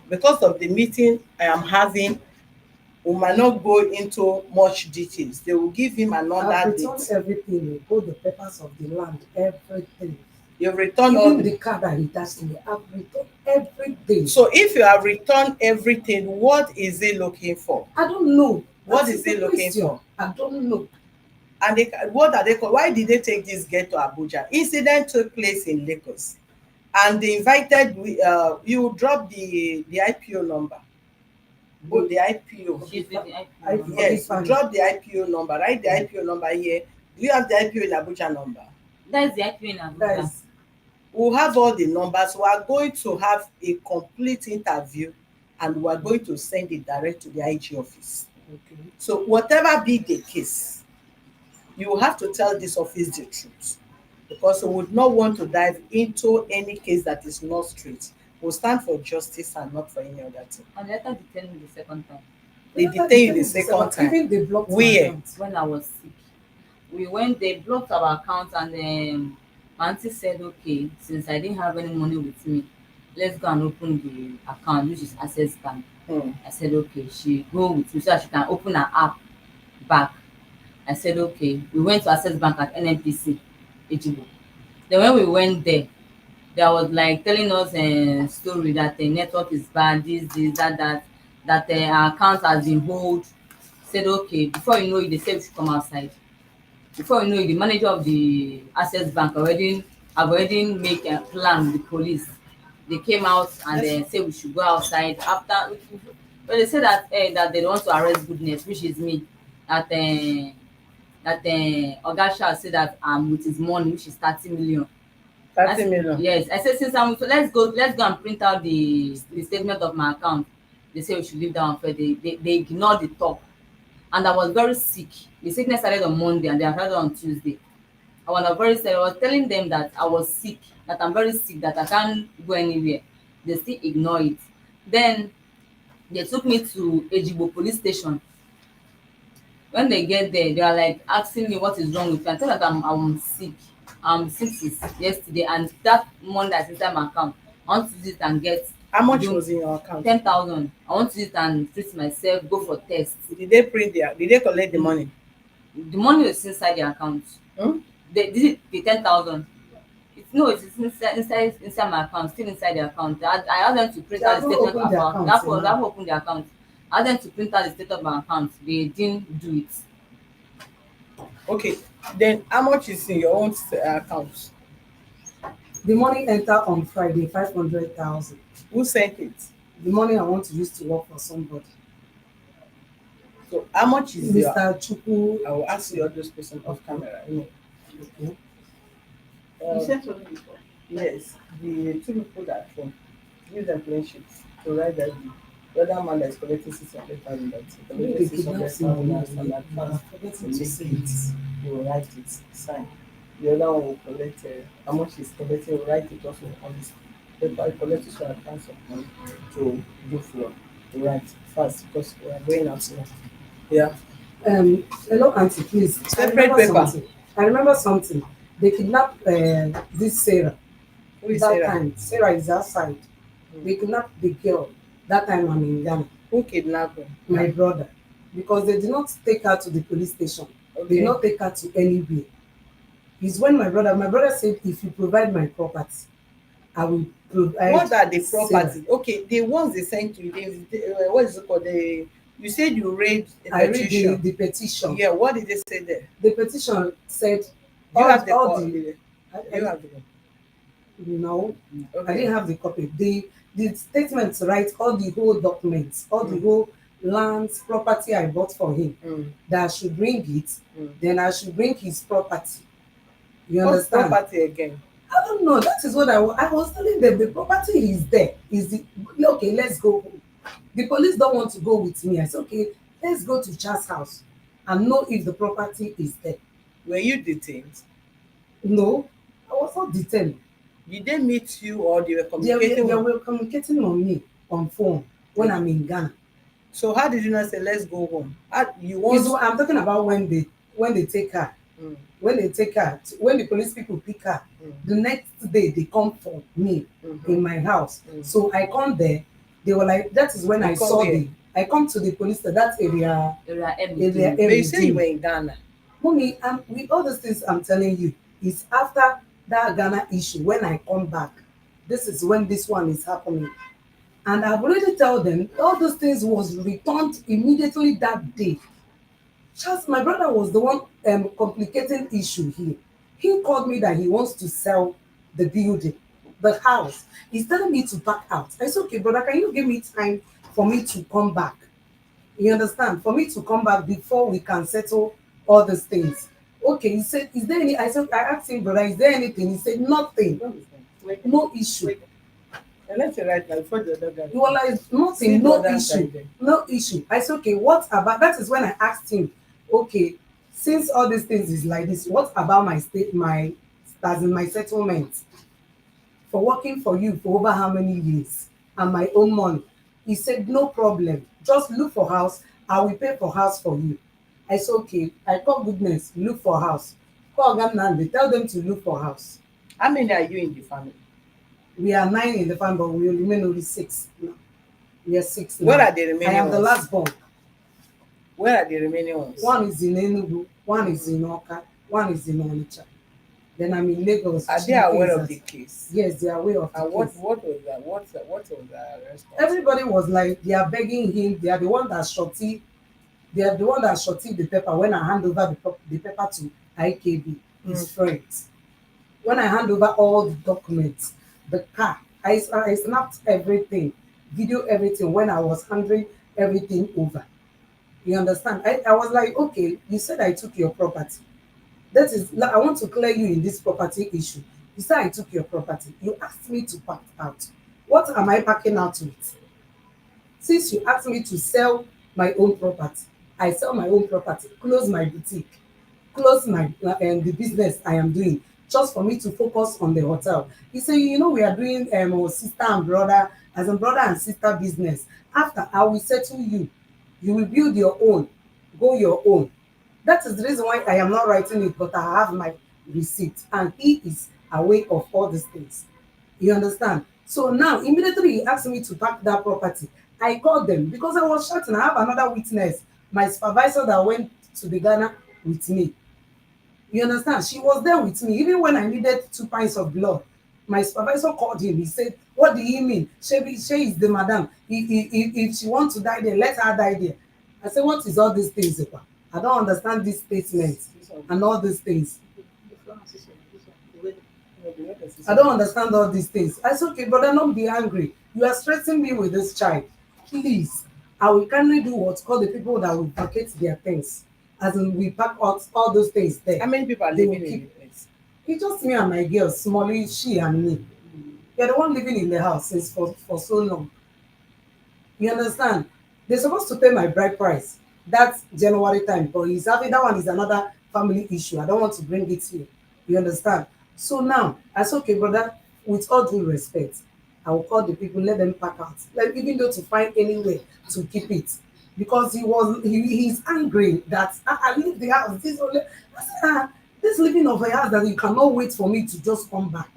because of the meeting I am having, we might not go into much details. They will give him I've another returned date. everything, both the papers of the land, everything. You've returned all Even the the car that he touched me, I've returned everything. so if you have returned everything, what is he looking for? I don't know. What That is is he the looking question. for? I don't know. And what are they called? Why did they take this girl to Abuja? Incident took place in Lagos, and they invited you drop the IPO number. Both the IPO. She's with the I IPO. Yes, you Fine. drop the IPO number. Write the IPO number here. Do you have the IPO in Abuja number? That is the IPO in That Abuja. is We'll have all the numbers. We are going to have a complete interview, and we are going to send it direct to the IG office. okay. So whatever be the case, you have to tell this office the truth, because we would not want to dive into any case that is not straight. We'll stand for justice and not for any other thing. And later detain me the second time They detain you the second time. Even they blocked my Where? account. when I was sick. We went, they blocked our account, and my auntie said, okay, since I didn't have any money with me, let's go and open the account, which is Access Bank. I said, okay. She go with me so that she can open her app back. I said, okay. We went to Access Bank at NNPC, Ejibo. Then when we went there, they was like telling us a story that the network is bad, this, that our account has been hold. Said, okay, before you know it, they said we should come outside. Before you know it, the manager of the Access Bank have already make a plan with the police. They came out and Yes. said we should go outside after. But they said that they want to arrest goodness, which is me. That Oga Shah said that with his money, which is 30 million. 30 million. Yes, I said, since I'm so let's go and print out the statement of my account. They say we should leave that one first. They ignored the talk, and I was very sick. The sickness started on Monday and they started on Tuesday. I was very sick. I was telling them that I was sick, that I'm very sick, that I can't go anywhere. They still ignore it. Then they took me to Ejibo police station. When they get there, they are like asking me what is wrong with me. I tell them that I'm sick. I'm sick since yesterday, and that money that's inside my account, I want to use it and get How much do was in your account? 10,000. I want to use it and treat myself, go for tests. Did they collect the money? The money is inside the account. They did it, the 10,000. No, it's inside my account, still inside the account. I asked them to print They out the haven't statement opened of the account. account, That opened the account. I asked them to print out the statement of my account. They didn't do it. Okay, then how much is in your own account? The money enter on Friday, 500,000. Who sent it? The money I want to use to work for somebody. So how much is your? Mr. Chukwu. I will ask you all those questions off camera. Okay. You sent to me before. Yes, the two people that from use them plain sheets to write that the other man that is collecting 600,000, that Maybe collected they kidnap 600,000 someone as an and advance. forgetting to say it. You will write it, sign. The other one will collect how much he's collecting, will write it also on this paper. He collects to advance of money to do floor. You write fast because we are going out now. Yeah. Hello, auntie, please. Separate paper. I remember something. They kidnapped this Sarah. Who is That Sarah? time, Sarah is outside. They kidnapped the girl. That time I'm in Ghana. Who kidnapped her? My brother. Because they did not take her to the police station. They Okay. did not take her to anywhere. It's when my brother said, if you provide my property, I will provide. What are the Sarah. property? Okay, the ones they sent to you, what is it called? You said you read a I read petition. the petition. Yeah, what did they say there? The petition said, Do you have the all copy? the, Do I- you have the no, I Okay. didn't have the copy. The statements write all the whole documents, all the whole lands, property I bought for him. That I should bring it, then I should bring his property. You What understand? property again? I don't know. That is what I was telling them. The property is there. Okay? Let's go home. The police don't want to go with me. I said, okay, let's go to Charles' house and know if the property is there. Were you detained? No, I was not detained. Did they meet you or they were They communicating? were communicating on me on phone when I'm in Ghana. So how did you not say let's go home? You Is want? I'm talking about when they take her. When they take her, when the police people pick her, the next day they come for me in my house. So I come there. They were like, that is when You I come saw where? I come to the police that area. Area But you say you were in Ghana. Mommy, with all those things I'm telling you, it's after that Ghana issue when I come back. This is when this one is happening. And I've already told them all those things was returned immediately that day. Just my brother was the one complicating issue here. He called me that he wants to sell the building, the house. He's telling me to back out. I said, okay, brother, can you give me time for me to come back? You understand? For me to come back before we can settle all these things. Okay, he said, is there any? I asked him, brother, is there anything? He said, nothing, no issue. And let's say right now before the other guy. He was like, See nothing, the no other issue, side there. no issue. I said, okay, what about? That is when I asked him, okay, Since all these things is like this, what about my state, my, as in my settlement for working for you for over how many years and my own money? He said, no problem. Just look for house. I will pay for house for you. I said, okay. I call goodness, look for house. Call Gamna, they tell them to look for house. How many are you in the family? We are 9 in the family, but we remain only 6 now. We are 6 Where now. are the I remaining am the ones? last born. Where are the remaining ones? One is in Enugu, one is in Oka, one is in Onitsha. Then I'm in Lagos. Are they Chike aware is of at- the case? Yes, they are aware of the And case. what was that? What was the response? Everybody was like, they are begging him. They are the one that shorty. They are the one that shorty the paper when I hand over the paper to IKB, his friends. When I hand over all the documents, the car, I snapped everything, video everything when I was handing everything over. You understand? I was like, okay, you said I took your property. That is, like, I want to clear you in this property issue. You said I took your property. You asked me to pack out. What am I packing out with? Since you asked me to sell my own property, I sell my own property, close my boutique, close my the business I am doing, just for me to focus on the hotel. He said, you know, we are doing sister and brother, as a brother and sister business. After, I will settle you. You will build your own, go your own. That is the reason why I am not writing it, but I have my receipt, and he is aware of all these things. You understand? So now, immediately he asked me to pack that property. I called them because I was shouting. I have another witness, my supervisor that went to the Ghana with me. You understand? She was there with me. Even when I needed 2 pints of blood, my supervisor called him. He said, what do you mean? She is the madam. If she wants to die there, let her die there. I said, what is all these things about? I don't understand these statements and all these things. I don't understand all these things. I said, okay, brother, don't be angry. You are stressing me with this child. Please, I will kindly do what's called the people that will vacate their things. As in, we pack out all those things there. How many people are They will living in the keep. place? It's just me and my girl, Smally, she and me. You're the one living in the house since for so long. You understand? They're supposed to pay my bride price. That's January time, but he's having that one is another family issue. I don't want to bring it here. You understand? So now, I said, okay, brother, with all due respect, I will call the people, let them pack out. Like, even though to find any way to keep it. Because he's angry that I leave the house. This only I said, this living of a house that you cannot wait for me to just come back.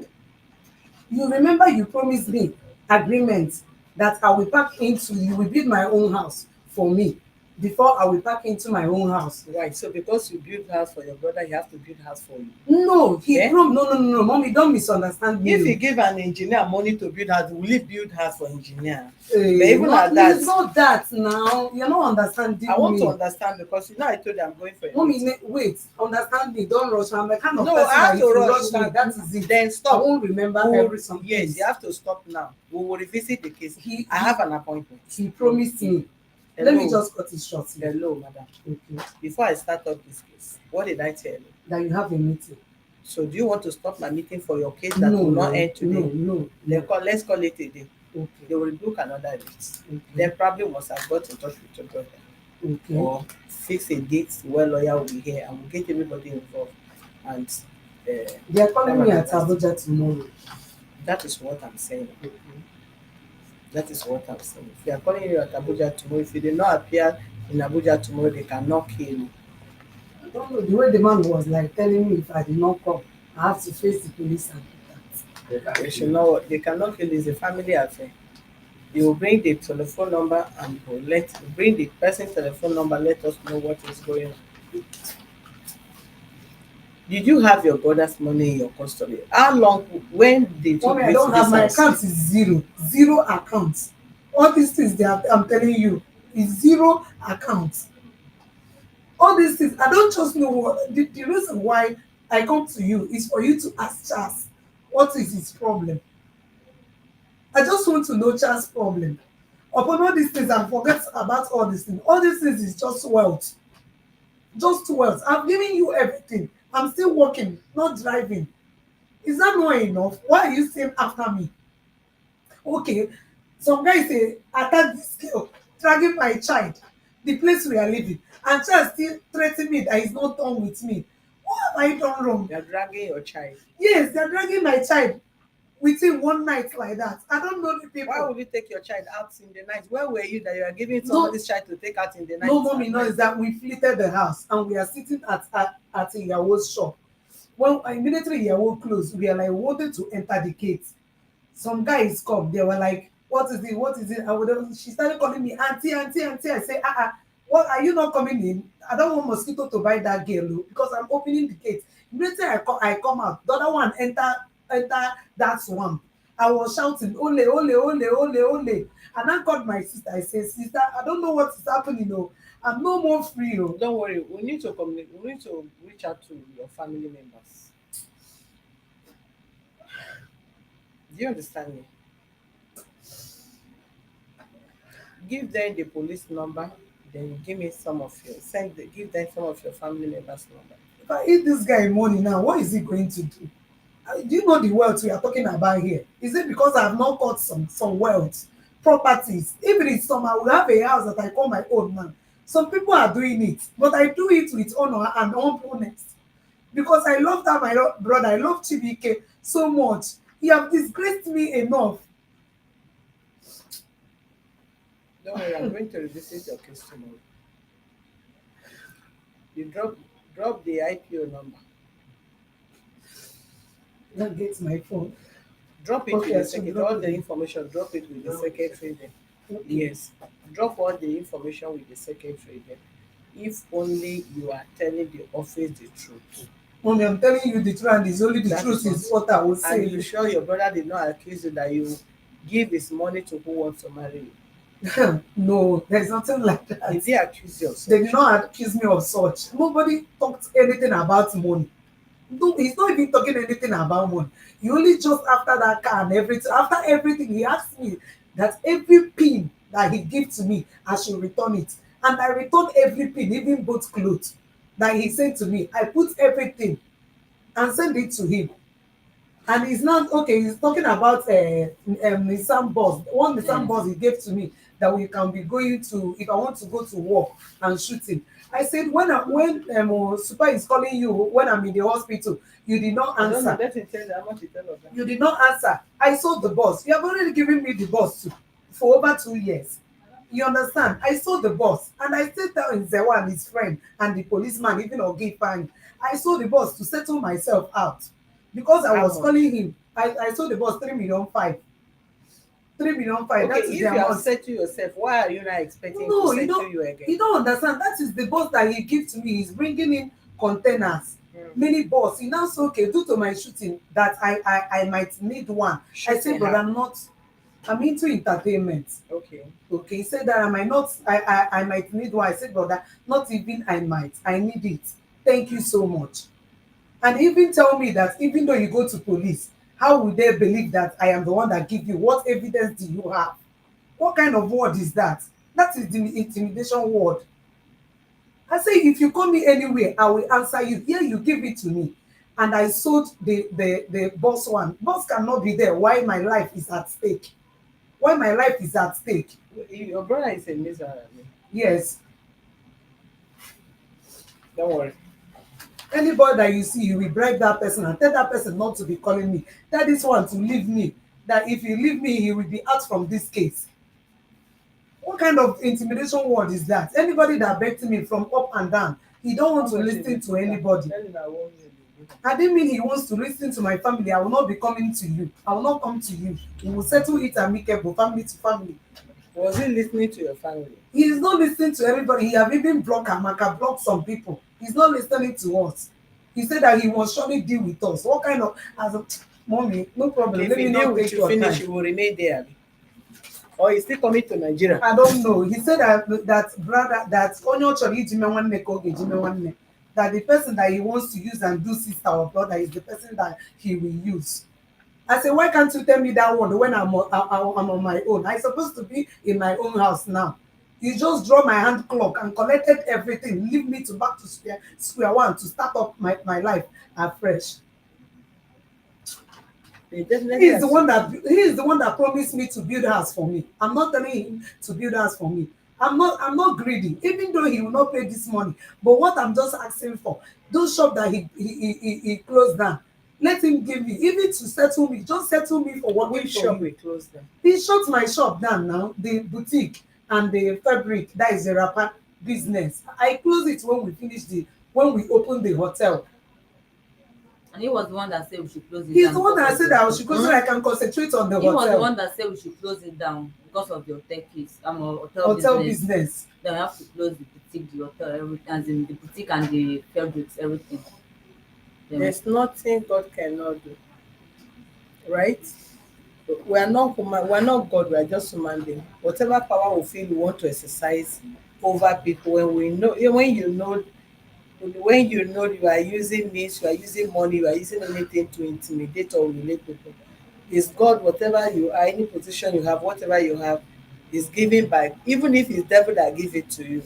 You remember you promised me agreement that I will pack into, you will build my own house for me before I will pack into my own house. Right. So because you build house for your brother, you have to build house for you. No, he Eh? no, mommy, don't misunderstand me. If you give an engineer money to build house, will he build house for engineer? Eh, But even not, at that, it's not that now. You're not understanding I want me. to understand because you know I told you I'm going for a Mommy, meeting. wait, understand me. Don't rush. I'm the kind of No, person I have that to if you rush. rush me, that is it. Then I stop. won't remember We will- every something. Yes, you have to stop now. We will revisit the case. He- I have an appointment. He promised me. Hello. Let me just cut it short here. Hello, madam. Okay. Before I start up this case, what did I tell you? That you have a meeting. So do you want to stop my meeting for your case that No, will not no, end today? no. Let's call it a day. Okay. They will book another date. Okay. Then probably must have got in touch with your brother. Okay. Or fix a date where lawyer will be here and we'll get everybody involved. And They are calling me at Abuja tomorrow. that is what I'm saying. Okay. That is what I'm saying. If they are calling you at Abuja tomorrow, if you did not appear in Abuja tomorrow, they cannot kill you. I don't know, the way the man was like telling me if I did not come, I have to face the police and that. They should know what they cannot kill you. It's a family affair. You will bring the telephone number and will bring the person's telephone number, let us know what is going on. Did you have your brother's money in your custody? How long, when did you Mommy, I reach don't have this my house? account is zero account. All these things I'm telling you is zero account. All these things, I don't just know what the reason why I come to you is for you to ask Charles what is his problem. I just want to know Charles' problem. Upon all these things, I forget about all these things. All these things is just wealth. Just wealth. I'm giving you everything. I'm still working, not driving. Is that not enough? Why are you still after me? Okay, some guys say, attack this girl, dragging my child. the place we are living, and child still threaten me that he's not done with me. What have I done wrong? You're dragging your child. Yes, they're dragging my child within one night like that. I don't know the Why people. would you take your child out in the night? Where were you that you are giving No, somebody's child to take out in the night? no, mommy, no, is that we flitted the house and we are sitting at Iyawo's shop. When immediately Iyawo closed, we are like wanted to enter the gate. Some guys come, they were like, what is it, what is it? She started calling me auntie, auntie, auntie. I say, what, are you not coming in? I don't want mosquito to bite that girl, oh, because I'm opening the gate. Immediately I come out, the other one enter that swamp. I was shouting ole ole ole ole ole, and I called my sister. I say, sister, I don't know what is happening, oh, I'm no more free, oh. Don't worry, we need to communicate. We need to reach out to your family members. Do you understand me? Give them the police number, then you give me some of your give them some of your family members' number. If I eat this guy money now, what is he going to do? Do you know the wealth we are talking about here? Is it because I have not got some wealth, properties? If it is some, I will have a house that I call my own now. Some people are doing it, but I do it with honor and humbleness because I love that my brother. I love Chibike so much. He have disgraced me enough. Don't worry, I'm going to revisit your case tomorrow. You drop the IPO number. That gets my phone. Drop it Okay, with the so secretary. drop All it. the information, drop it with the secretary then. Okay. Yes. Drop all the information with the secretary then. If only you are telling the office the truth. Mommy, I'm telling you the truth, and it's only the That truth is is what I will And say. you sure your brother did not accuse you that you give his money to who wants to marry you? No, there's nothing like Did that. he accuse you of They such? did not accuse me of such. Nobody talked anything about money. No, he's not even talking anything about money. He only just after that car and everything. After everything, he asked me that every pin that he gave to me, I should return it. And I returned every pin, even both clothes that he sent to me. I put everything and sent it to him. And he's not okay. He's talking about Nissan bus. One Nissan bus he gave to me that we can be going to if I want to go to work and shooting. I said when Super is calling you when I'm in the hospital, you did not I don't know. answer. Let him tell you how much he tell of that. You did not answer. I sold the bus. You have already given me the bus too, for over 2 years. You understand? I sold the bus and I still tell Nzewa and his friend and the policeman, even Ogifang, I sold the bus to settle myself out because I How was much? calling him. I sold the bus 3,500,000. 3,500,000. Okay, That is if the you have amount. said to yourself, why are you not expecting No, to you settle don't. you again? You don't understand. That is the bus that he gives to me. He's bringing in containers, mini bus. He now say, okay, due to my shooting that I might need one. I say, Shooting but how? I'm not. I'm into entertainment. Okay. Okay, he said that I might not. I might need one. I said, brother, not even I might. I need it. Thank you so much. And he even tell me that even though you go to police, how will they believe that I am the one that give you? What evidence do you have? What kind of word is that? That is the intimidation word. I say, if you call me anywhere, I will answer you. Here, you give it to me. And I sold the boss one. Boss cannot be there. Why my life is at stake? Why my life is at stake? Your brother is a miserable. Yes. Don't worry. Anybody that you see, you will bribe that person and tell that person not to be calling me. Tell this one to leave me. That if you leave me, he will be out from this case. What kind of intimidation word is that? Anybody that begged me from up and down, he don't want to listen to anybody. Tell him I won't hear you. I didn't mean he wants to listen to my family. I will not be coming to you. I will not come to you. We will settle it amicable, family to family. Was he listening to your family? He is not listening to everybody. He have even blocked Amaka, blocked some people. He's not listening to us. He said that he was surely deal with us. What kind of as a mommy, no problem. Okay, if Let he me deal not with take you your finish, time. you will remain there. Abi? Or he's still coming to Nigeria? I don't know. He said that brother that onyo chori jime nwanne ka oge jime nwanne. That the person that he wants to use and do sister or brother is the person that he will use. I said, why can't you tell me that one when I'm on my own? I'm supposed to be in my own house now. You just draw my hand clock and collected everything, leave me to back to square one to start up my life afresh. They definitely He is the one that promised me to build a house for me. I'm not telling him to build a house for me. I'm not greedy, even though he will not pay this money. But what I'm just asking for, those shop that he closed down, let him give me, even to settle me, just settle me for working Which for shop him. we close them? He shut my shop down now, the boutique and the fabric, that is the wrapper business. I close it when we open the hotel. And he was the one that said we should close it He's the down one because that of said the that I hotel. should close so that I can concentrate on the He was the hotel. one that said we should close it down because of the hotel case. Hotel Hotel business. business. Then we have to close the boutique, the hotel, everything, as in the boutique and the fabrics, everything. Then There's nothing God cannot do, right? We are not human, we are not God, we are just human being. Whatever power we feel we want to exercise over people, when we know, when you know you are using means, you are using money, you are using anything to intimidate or humiliate people, is God, whatever you are, any position you have, whatever you have, is given by, even if it's devil that give it to you,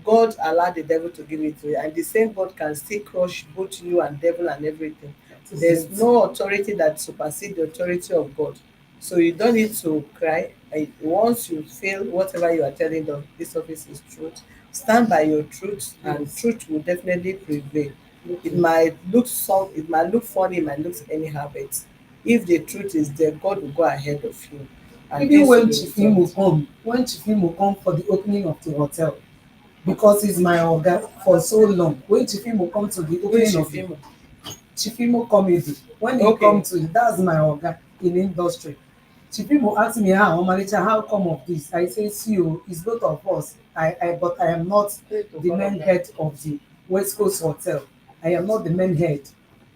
God allowed the devil to give it to you, and the same God can still crush both you and devil and everything. That is There's it. no authority that supersedes the authority of God. So you don't need to cry. Once you feel whatever you are telling them, this office is truth, stand by your truth, and Yes. truth will definitely prevail. It Okay. might look it might look funny, it might look anyhow, but if the truth is there, God will go ahead of you, and Even this will when be Chief Imo resolved. come, for the opening of the hotel, because he's my oga for so long. When Chief Imo come to the Which opening of the film? Chief Imo comedy, when he come Okay. to, that's my oga in industry. Chief Imo ask me, Omalicha, how come of this? I say, see o, it's both of us. But I am not the main head of the West Coast Hotel. I am not the main head.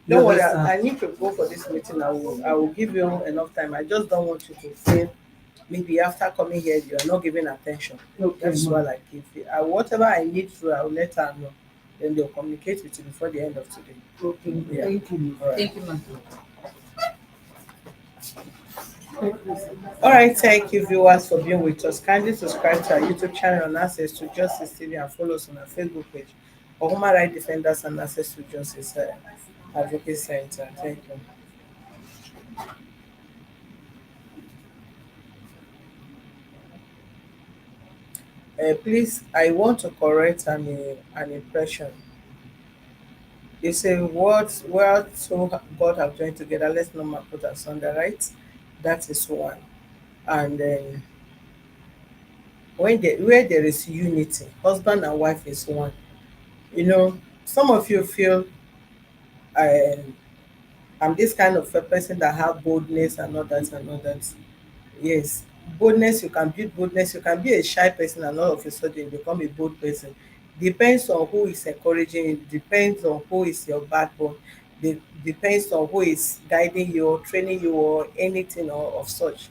You Don't worry, understand? I need to go for this meeting. I will give you enough time. I just don't want you to feel maybe after coming here you are not giving attention. That Okay, is ma. what I give you. Whatever I need to, I will let her know. Then they'll communicate with you before the end of today. Okay, ma. Yeah. Thank you, ma. All right. thank you, ma'am. Thank you. All right. Thank you, viewers, for being with us. Kindly subscribe to our YouTube channel and Access to Justice TV, and follow us on our Facebook page for Human Rights Defenders and Access to Justice Advocate Center. Thank you. Please, I want to correct an impression. You say what so God have joined together, let's not man put asunder, right? That is one. And where there is unity, husband and wife is one. Some of you feel um, I'm this kind of a person that have boldness and all that and all that. Yes, boldness, you can build boldness, you can be a shy person and all of a sudden you become a bold person. Depends on who is encouraging you, depends on who is your backbone, depends on who is guiding you or training you or anything or of such.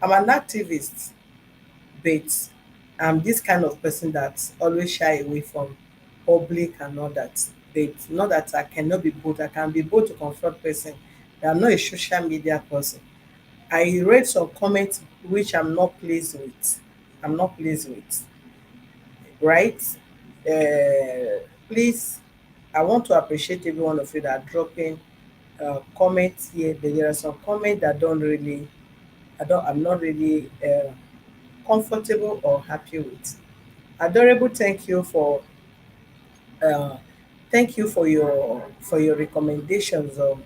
I'm an activist, but I'm this kind of person that always shy away from public and all that. But not that I cannot be bold, I can be bold to confront person. But I'm not a social media person. I read some comments which I'm not pleased with. I'm not pleased with, right? Please, I want to appreciate every one of you that are dropping comments here, but there are some comments that don't really, I'm not really comfortable or happy with. Adorable, uh, thank you for your recommendations on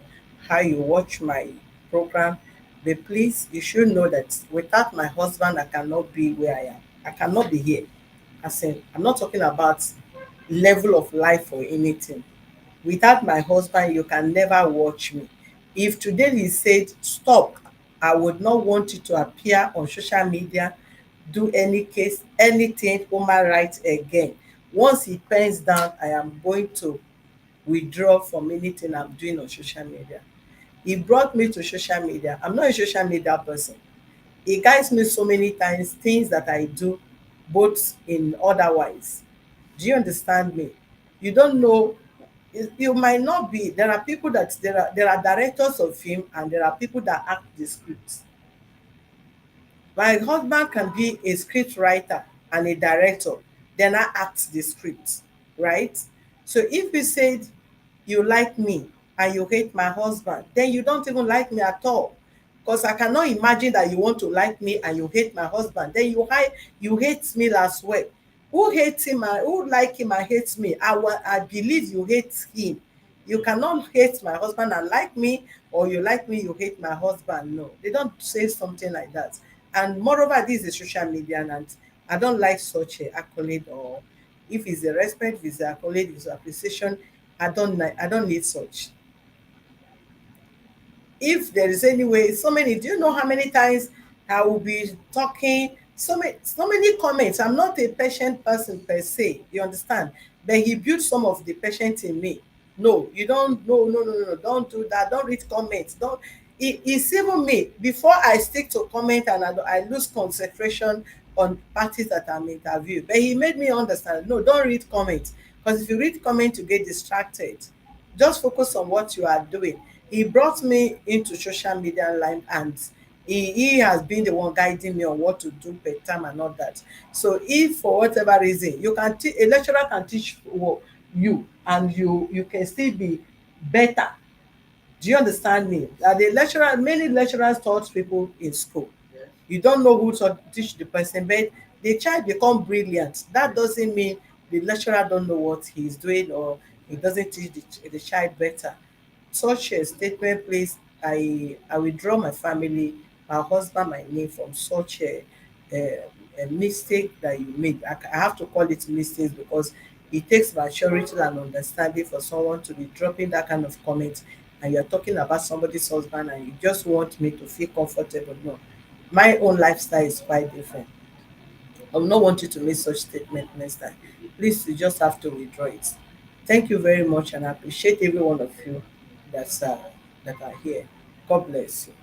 how you watch my program. But please, you should know that without my husband, I cannot be where I am. I cannot be here. As in, I'm not talking about level of life or anything. Without my husband, you can never watch me. If today he said stop, I would not want you to appear on social media, do any case, anything human rights again. Once he pens down, I am going to withdraw from anything I'm doing on social media. He brought me to social media. I'm not a social media person. He guides me so many times, things that I do, both in otherwise. Do you understand me? You don't know, you might not be, there are people that, there are directors of film and there are people that act the script. My husband can be a script writer and a director, then I act the script, right? So if you said you like me and you hate my husband, then you don't even like me at all. Because I cannot imagine that you want to like me and you hate my husband. Then you hate me as well. Who hates him and who like him and hates me? I believe you hate him. You cannot hate my husband and like me, or you like me, you hate my husband. No, they don't say something like that. And moreover, this is social media, and I don't like such a accolade, or if it's a respect, if it's a accolade, if it's appreciation, I don't need such. If there is any way, so many, do you know how many times I will be talking, so many comments. I'm not a patient person per se, you understand, but he built some of the patience in me. No, you don't, no, no, no, no, no, don't do that, don't read comments, don't. It's even me, before I stick to comment, and I lose concentration on parties that I'm interviewing, but he made me understand, no, don't read comments, because if you read comments you get distracted. Just focus on what you are doing. He brought me into social media line, and he has been the one guiding me on what to do per time and all that. So if for whatever reason you can a lecturer can teach you, and you can still be better. Do you understand me? The lecturer, many lecturers taught people in school. You don't know who to teach the person, but the child become brilliant. That doesn't mean the lecturer don't know what he's doing, or he doesn't teach the child better. Such a statement, please, I withdraw my family, my husband, my name from such a mistake that you made. I have to call it mistakes, because it takes maturity and understanding for someone to be dropping that kind of comment, and you're talking about somebody's husband and you just want me to feel comfortable. No, my own lifestyle is quite different. I will not want you to make such statement next time. Please, you just have to withdraw it. Thank you very much, and I appreciate every one of you that's that are here. God bless you.